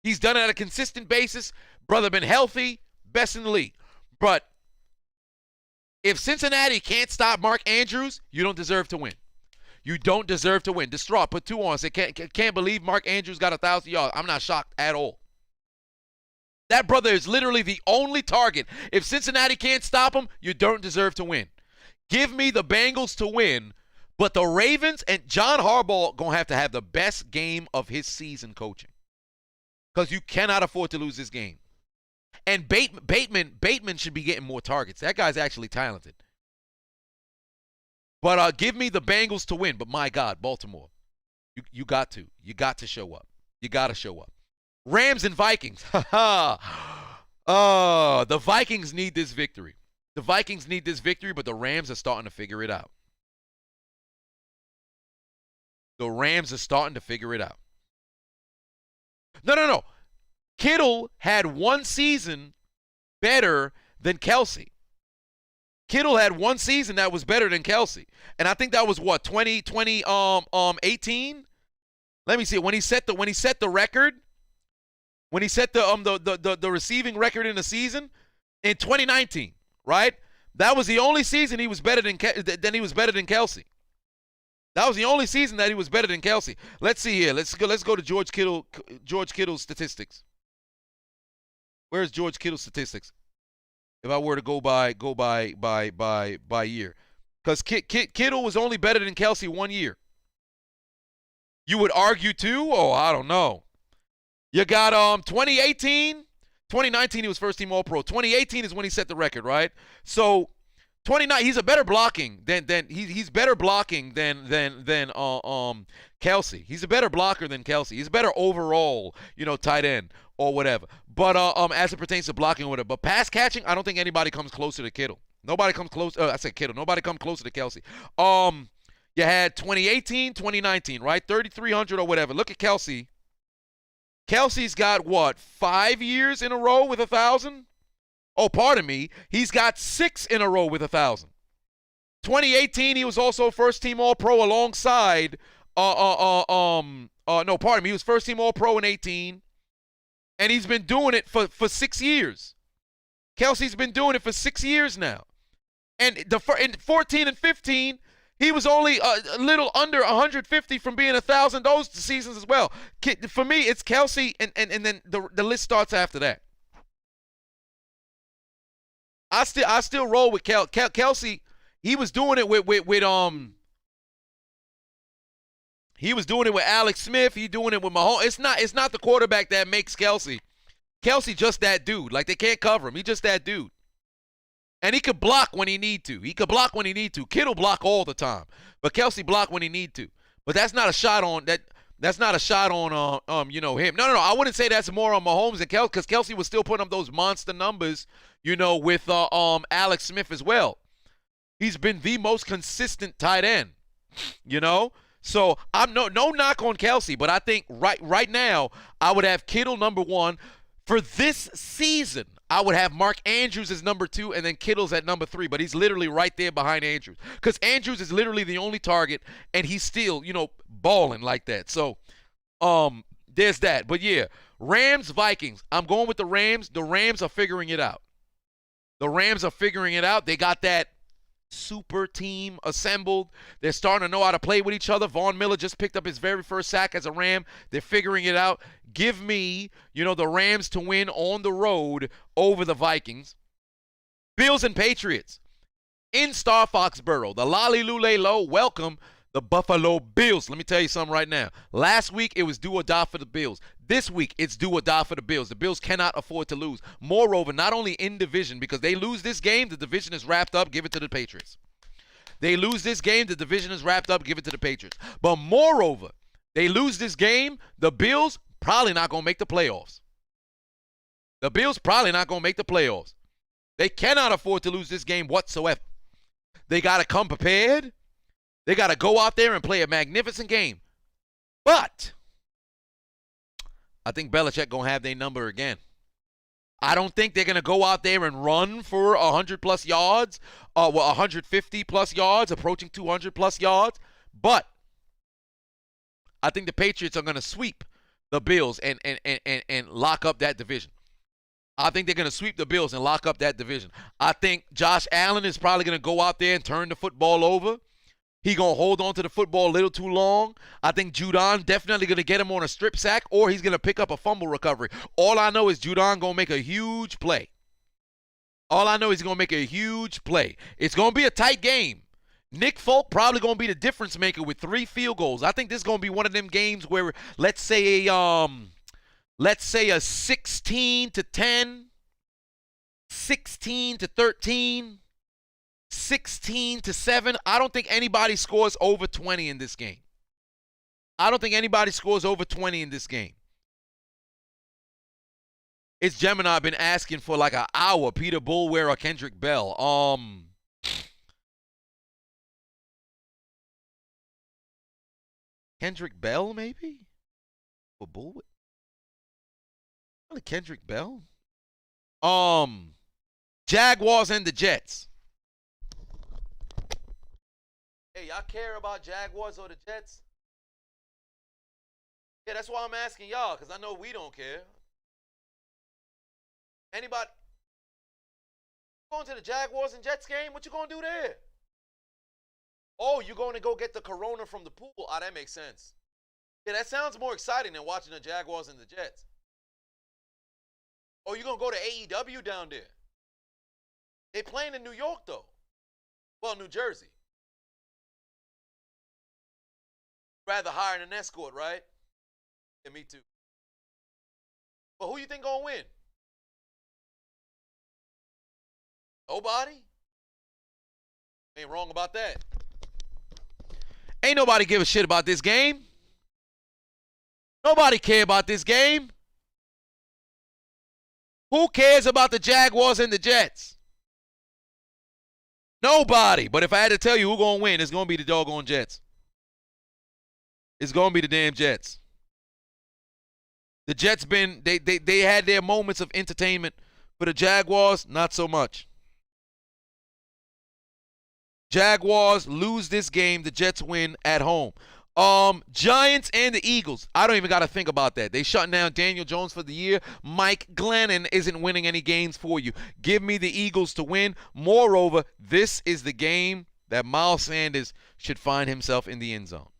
He's done it on a consistent basis. Brother been healthy, best in the league. But if Cincinnati can't stop Mark Andrews, you don't deserve to win. You don't deserve to win. Distraught, put 2 on. Say, can't believe Mark Andrews got 1,000 yards. I'm not shocked at all. That brother is literally the only target. If Cincinnati can't stop him, you don't deserve to win. Give me the Bengals to win, but the Ravens and John Harbaugh going to have the best game of his season coaching. Because you cannot afford to lose this game. And Bateman should be getting more targets. That guy's actually talented. But give me the Bengals to win. But my God, Baltimore, you got to. You got to show up. You got to show up. Rams and Vikings. The Vikings need this victory. The Vikings need this victory, but the Rams are starting to figure it out. The Rams are starting to figure it out. No. Kittle had one season better than Kelce. Kittle had one season that was better than Kelce. And I think that was what, 2018? Let me see. When he set the record, when he set the receiving record in the season in 2019, right? That was the only season he was better than Kelce. That was the only season that he was better than Kelce. Let's see here. Let's go to George Kittle's statistics. Where's George Kittle's statistics? If I were to go by year. Because Kittle was only better than Kelce 1 year. You would argue too? Oh, I don't know. You got 2018, 2019 he was first team All-Pro. 2018 is when he set the record, right? So 29, he's a better blocking he's better blocking than Kelce. He's a better blocker than Kelce. He's a better overall, tight end or whatever. But as it pertains to blocking or whatever. But pass catching, I don't think anybody comes closer to Kittle. Nobody comes close. I said Kittle. Nobody comes closer to Kelce. You had 2018, 2019, right? 3,300 or whatever. Look at Kelce. Kelce's got what? 5 years in a row with 1,000? Oh, pardon me. He's got 6 in a row with 1,000. 2018, he was also first team All-Pro alongside. No, pardon me. He was first team All-Pro in 18, and he's been doing it for 6 years. Kelce's been doing it for 6 years now, and in 14 and 15, He was only a little under 150 from being 1,000 those seasons as well. For me, it's Kelce, and then the list starts after that. I still roll with Kelce. He was doing it with he was doing it with Alex Smith. He doing it with Mahomes. It's not the quarterback that makes Kelce. Kelce just that dude. Like, they can't cover him. He just that dude. And he could block when he need to. Kittle block all the time, but Kelce block when he need to. But that's not a shot on that. That's not a shot on him. No. I wouldn't say that's more on Mahomes than Kelce, because Kelce was still putting up those monster numbers, with Alex Smith as well. He's been the most consistent tight end, So I'm no knock on Kelce, but I think right now I would have Kittle number 1. For this season, I would have Mark Andrews as number 2 and then Kittle's at number 3, but he's literally right there behind Andrews, because Andrews is literally the only target, and he's still, balling like that. So, there's that. But yeah, Rams, Vikings. I'm going with the Rams. The Rams are figuring it out. They got that super team assembled. They're starting to know how to play with each other. Von Miller just picked up his very first sack as a Ram. They're figuring it out. Give me, the Rams to win on the road over the Vikings. Bills and Patriots. In Star Foxborough, the Lolly Lule Low welcome the Buffalo Bills. Let me tell you something right now. Last week, it was do or die for the Bills. This week, it's do or die for the Bills. The Bills cannot afford to lose. Moreover, not only in division, because they lose this game, the division is wrapped up, give it to the Patriots. They lose this game, the division is wrapped up, give it to the Patriots. But moreover, they lose this game, the Bills probably not going to make the playoffs. They cannot afford to lose this game whatsoever. They got to come prepared. They got to go out there and play a magnificent game. But I think Belichick going to have their number again. I don't think they're going to go out there and run for 100-plus yards, 150-plus yards, approaching 200-plus yards. But I think the Patriots are going to sweep the Bills and lock up that division. I think they're going to sweep the Bills and lock up that division. I think Josh Allen is probably going to go out there and turn the football over. He going to hold on to the football a little too long. I think Judon definitely going to get him on a strip sack, or he's going to pick up a fumble recovery. All I know is Judon going to make a huge play. It's going to be a tight game. Nick Folk probably going to be the difference maker with 3 field goals. I think this is going to be one of them games where, let's say a 16-10, 16-13, 16-7. I don't think anybody scores over 20 in this game. It's Gemini been asking for like an hour. Peter Bulware or Kendrick Bell. Kendrick Bell maybe? Or Bulware? Probably Kendrick Bell. Jaguars and the Jets. Hey, y'all care about Jaguars or the Jets? Yeah, that's why I'm asking y'all, because I know we don't care. Anybody going to the Jaguars and Jets game? What you going to do there? Oh, you're going to go get the Corona from the pool. Ah, that makes sense. Yeah, that sounds more exciting than watching the Jaguars and the Jets. Oh, you're going to go to AEW down there. They playing in New York, though. Well, New Jersey. Rather hire an escort, right? Yeah, me too. But who you think gonna win? Nobody? Ain't wrong about that. Ain't nobody give a shit about this game. Nobody care about this game. Who cares about the Jaguars and the Jets? Nobody. But if I had to tell you who's gonna win, it's gonna be the doggone Jets. It's going to be the damn Jets. The Jets they had their moments of entertainment. For the Jaguars, not so much. Jaguars lose this game. The Jets win at home. Giants and the Eagles. I don't even got to think about that. They shutting down Daniel Jones for the year. Mike Glennon isn't winning any games for you. Give me the Eagles to win. Moreover, this is the game that Miles Sanders should find himself in the end zone.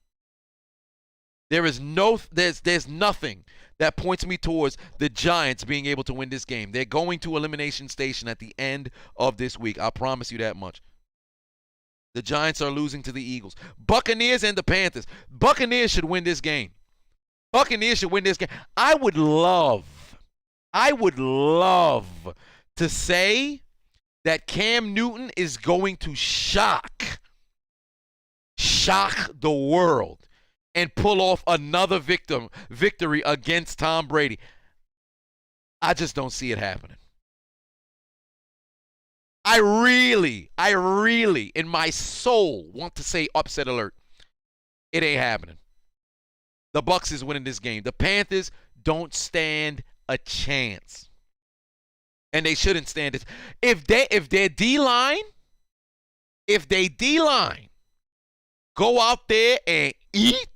There's nothing that points me towards the Giants being able to win this game. They're going to elimination station at the end of this week. I promise you that much. The Giants are losing to the Eagles. Buccaneers and the Panthers. Buccaneers should win this game. Buccaneers should win this game. I would love to say that Cam Newton is going to shock the world and pull off another victory against Tom Brady. I just don't see it happening. I really, in my soul, want to say upset alert. It ain't happening. The Bucs is winning this game. The Panthers don't stand a chance. And they shouldn't stand it. If their D-line go out there and eat,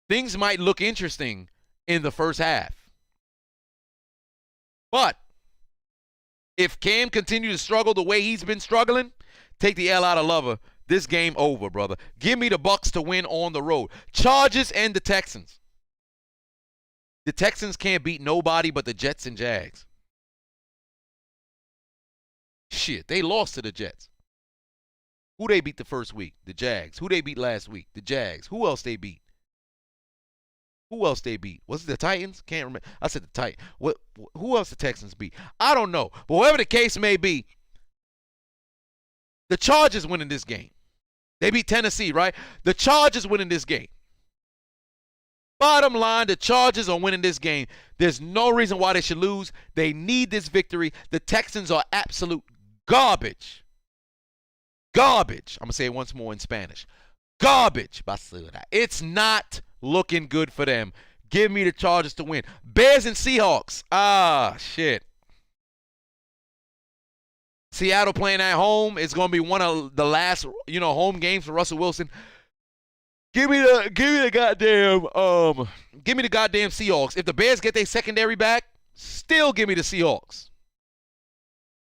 things might look interesting in the first half. But if Cam continues to struggle the way he's been struggling, take the L out of Lover. This game over, brother. Give me the Bucs to win on the road. Chargers and the Texans. The Texans can't beat nobody but the Jets and Jags. Shit, they lost to the Jets. Who they beat the first week? The Jags. Who they beat last week? The Jags. Who else they beat? Was it the Titans? Can't remember. I said the Titans. Who else the Texans beat? I don't know. But whatever the case may be, the Chargers winning this game. They beat Tennessee, right? The Chargers winning this game. Bottom line, the Chargers are winning this game. There's no reason why they should lose. They need this victory. The Texans are absolute garbage. Garbage. I'm going to say it once more in Spanish. Garbage. Basura. It's not looking good for them. Give me the Chargers to win. Bears and Seahawks. Shit. Seattle playing at home. It's going to be one of the last, home games for Russell Wilson. Give me the goddamn Seahawks. If the Bears get their secondary back, still give me the Seahawks.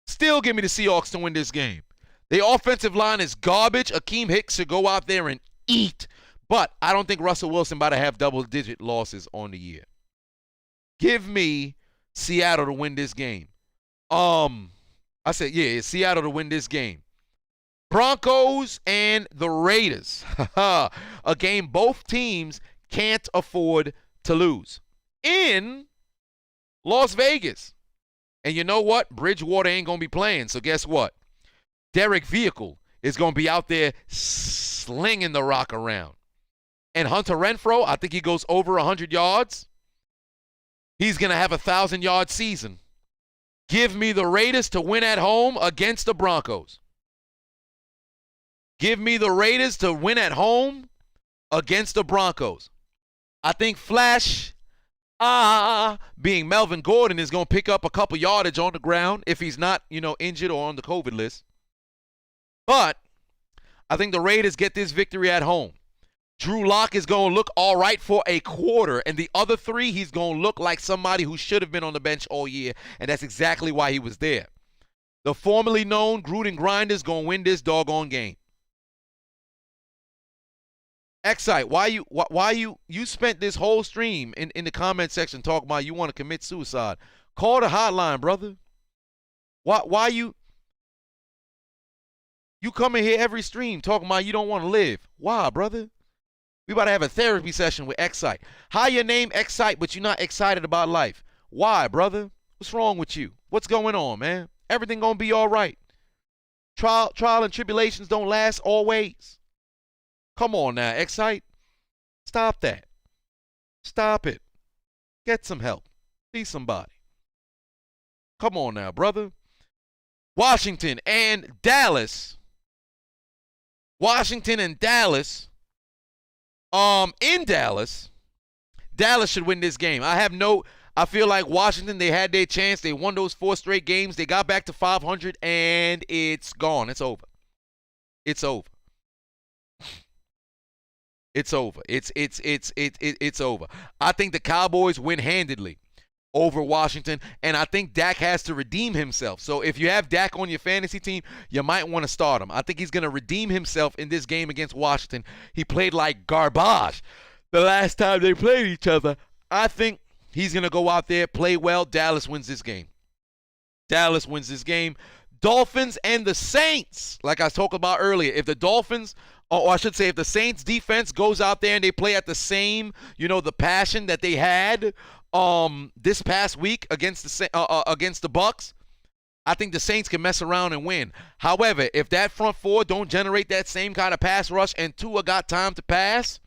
Still give me the Seahawks to win this game. The offensive line is garbage. Akeem Hicks should go out there and eat. But I don't think Russell Wilson about to have double-digit losses on the year. Give me Seattle to win this game. I said, it's Seattle to win this game. Broncos and the Raiders. A game both teams can't afford to lose. In Las Vegas. And you know what? Bridgewater ain't going to be playing. So guess what? Derek Vehicle is going to be out there slinging the rock around. And Hunter Renfrow, I think he goes over 100 yards. He's going to have a 1,000-yard season. Give me the Raiders to win at home against the Broncos. Give me the Raiders to win at home against the Broncos. I think Flash, being Melvin Gordon, is going to pick up a couple yardage on the ground if he's not, injured or on the COVID list. But I think the Raiders get this victory at home. Drew Lock is going to look all right for a quarter, and the other three, he's going to look like somebody who should have been on the bench all year, and that's exactly why he was there. The formerly known Gruden Grinder is going to win this doggone game. Excite, why you spent this whole stream in the comment section talking about you want to commit suicide? Call the hotline, brother. Why you come in here every stream talking about you don't want to live? Why, brother? We about to have a therapy session with Excite. How your name Excite, but you're not excited about life? Why, brother? What's wrong with you? What's going on, man? Everything gonna be all right. Trial and tribulations don't last always. Come on now, Excite. Stop that. Stop it. Get some help. See somebody. Come on now, brother. Washington and Dallas. In Dallas should win this game. I feel like Washington, they had their chance. They won those 4 straight games. They got back to 500, and it's gone. It's over. It's over. It's over. It's over. I think the Cowboys win handedly over Washington, and I think Dak has to redeem himself. So if you have Dak on your fantasy team, you might want to start him. I think he's going to redeem himself in this game against Washington. He played like garbage the last time they played each other. I think he's going to go out there, play well. Dallas wins this game. Dallas wins this game. Dolphins and the Saints, like I talked about earlier, if the Dolphins, or I should say if the Saints defense goes out there and they play at the same, the passion that they had this past week against the Bucks, I think the Saints can mess around and win. However, if that front four don't generate that same kind of pass rush and Tua got time to pass,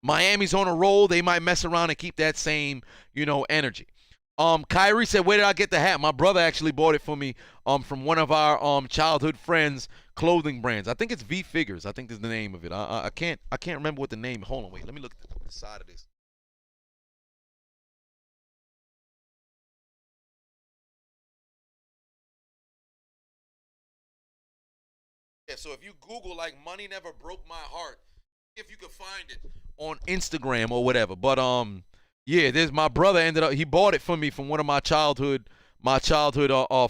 Miami's on a roll. They might mess around and keep that same, energy. Kyrie said, where did I get the hat? My brother actually bought it for me from one of our childhood friends' clothing brands. I think it's V Figures. I think is the name of it. I can't remember what the name. Hold on, wait. Let me look at the side of this. Yeah, so if you Google like "money never broke my heart," if you could find it on Instagram or whatever. But yeah, there's my brother he bought it for me from one of my childhood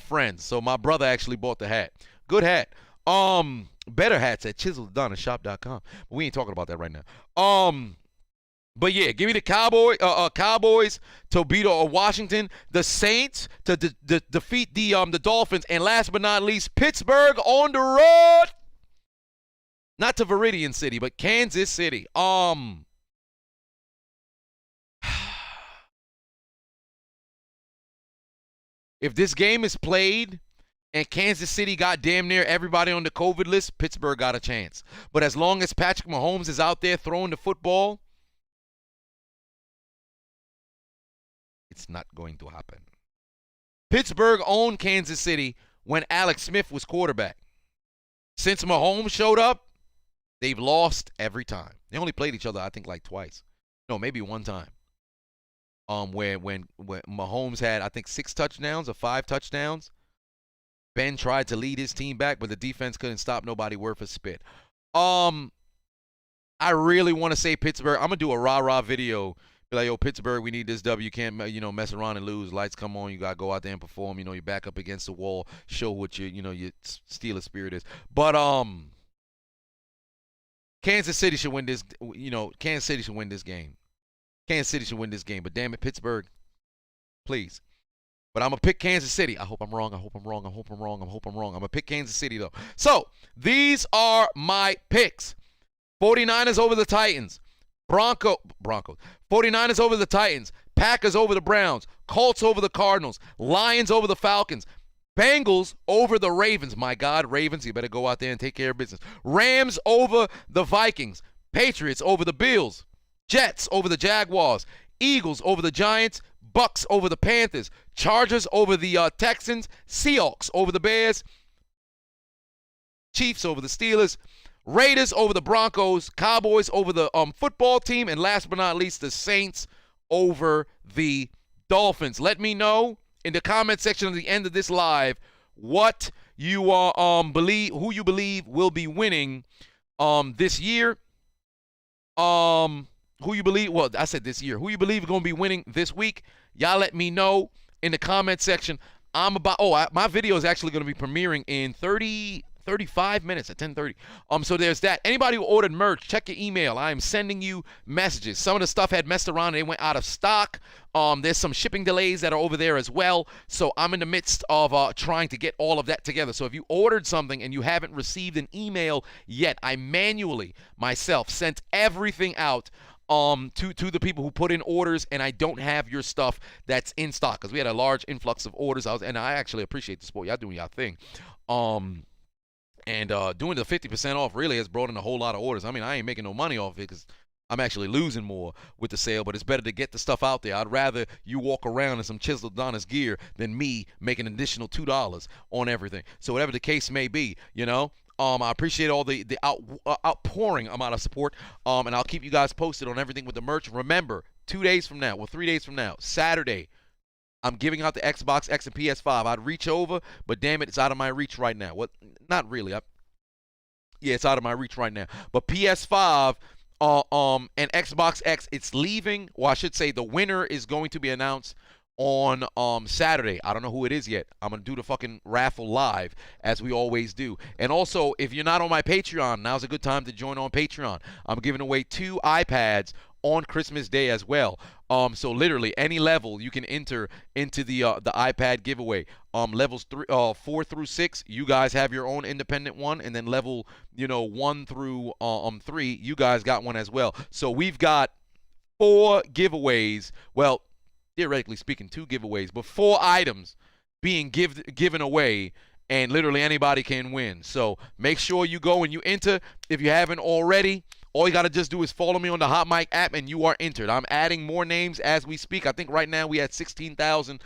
friends. So my brother actually bought the hat. Good hat. Better hats at chiseled.shop.com. But we ain't talking about that right now. But yeah, give me the Cowboys to beat Washington, the Saints to defeat the Dolphins, and last but not least, Pittsburgh on the road. Not to Viridian City, but Kansas City. If this game is played and Kansas City got damn near everybody on the COVID list, Pittsburgh got a chance. But as long as Patrick Mahomes is out there throwing the football, it's not going to happen. Pittsburgh owned Kansas City when Alex Smith was quarterback. Since Mahomes showed up, they've lost every time. They only played each other, I think, like twice. No, maybe one time. When Mahomes had, I think, 6 touchdowns or 5 touchdowns. Ben tried to lead his team back, but the defense couldn't stop nobody worth a spit. I really want to say Pittsburgh. I'm gonna do a rah-rah video. Be like, yo, Pittsburgh, we need this W. You can't, mess around and lose. Lights come on. You gotta go out there and perform. You're back up against the wall. Show what your Steelers spirit is. But Kansas City should win this. Kansas City should win this game. Kansas City should win this game. But damn it, Pittsburgh, please. But I'm going to pick Kansas City. I hope I'm wrong. I hope I'm wrong. I hope I'm wrong. I hope I'm wrong. I'm going to pick Kansas City, though. So, these are my picks. 49ers over the Titans. Broncos. 49ers over the Titans. Packers over the Browns. Colts over the Cardinals. Lions over the Falcons. Bengals over the Ravens. My God, Ravens, you better go out there and take care of business. Rams over the Vikings. Patriots over the Bills. Jets over the Jaguars. Eagles over the Giants. Bucks over the Panthers. Chargers over the Texans. Seahawks over the Bears. Chiefs over the Steelers. Raiders over the Broncos. Cowboys over the football team. And last but not least, the Saints over the Dolphins. Let me know in the comment section at the end of this live what you who you believe will be winning this year. Who you believe, well, I said this year. Who you believe is going to be winning this week? Y'all let me know in the comment section. My video is actually going to be premiering in 35 minutes at 10:30. So there's that. Anybody who ordered merch, check your email. I am sending you messages. Some of the stuff had messed around and it went out of stock. There's some shipping delays that are over there as well. So I'm in the midst of trying to get all of that together. So if you ordered something and you haven't received an email yet, I manually myself sent everything out to the people who put in orders, and I don't have your stuff that's in stock because we had a large influx of orders. And I actually appreciate the support. Y'all doing y'all thing. And doing the 50% off really has brought in a whole lot of orders. I mean, I ain't making no money off it because I'm actually losing more with the sale, but it's better to get the stuff out there. I'd rather you walk around in some Chiseled Adonis gear than me making an additional $2 on everything. So whatever the case may be, I appreciate all the outpouring amount of support, and I'll keep you guys posted on everything with the merch. Remember, 3 days from now, Saturday, I'm giving out the Xbox X and PS5. I'd reach over, but damn it, it's out of my reach right now. What? Not really. It's out of my reach right now. But PS5 and Xbox X, it's leaving. Well, I should say the winner is going to be announced on Saturday. I don't know who it is yet. I'm gonna do the fucking raffle live as we always do. And also, if you're not on my Patreon, now's a good time to join on Patreon. I'm giving away 2 iPads on Christmas Day as well. So literally any level you can enter into the iPad giveaway. Levels 4 through 6, you guys have your own independent one, and then level 1 through 3, you guys got one as well. So we've got 4 giveaways. Well, theoretically speaking, 2 giveaways, but 4 items being given away, and literally anybody can win. So make sure you go and you enter. If you haven't already, all you got to just do is follow me on the Hot Mic app, and you are entered. I'm adding more names as we speak. I think right now we had 16,000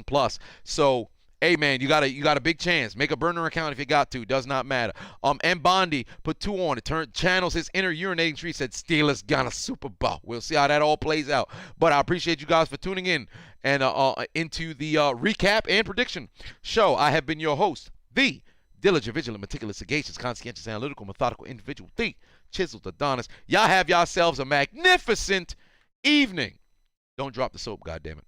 plus. So, hey man, you got a big chance. Make a burner account if you got to. Does not matter. And Bondi put 2 on it. Channels his inner urinating tree. Said Steelers gonna Super Bowl. We'll see how that all plays out. But I appreciate you guys for tuning in and into the recap and prediction show. I have been your host, the diligent, vigilant, meticulous, sagacious, conscientious, analytical, methodical individual, the Chiseled Adonis. Y'all have yourselves a magnificent evening. Don't drop the soap, goddammit.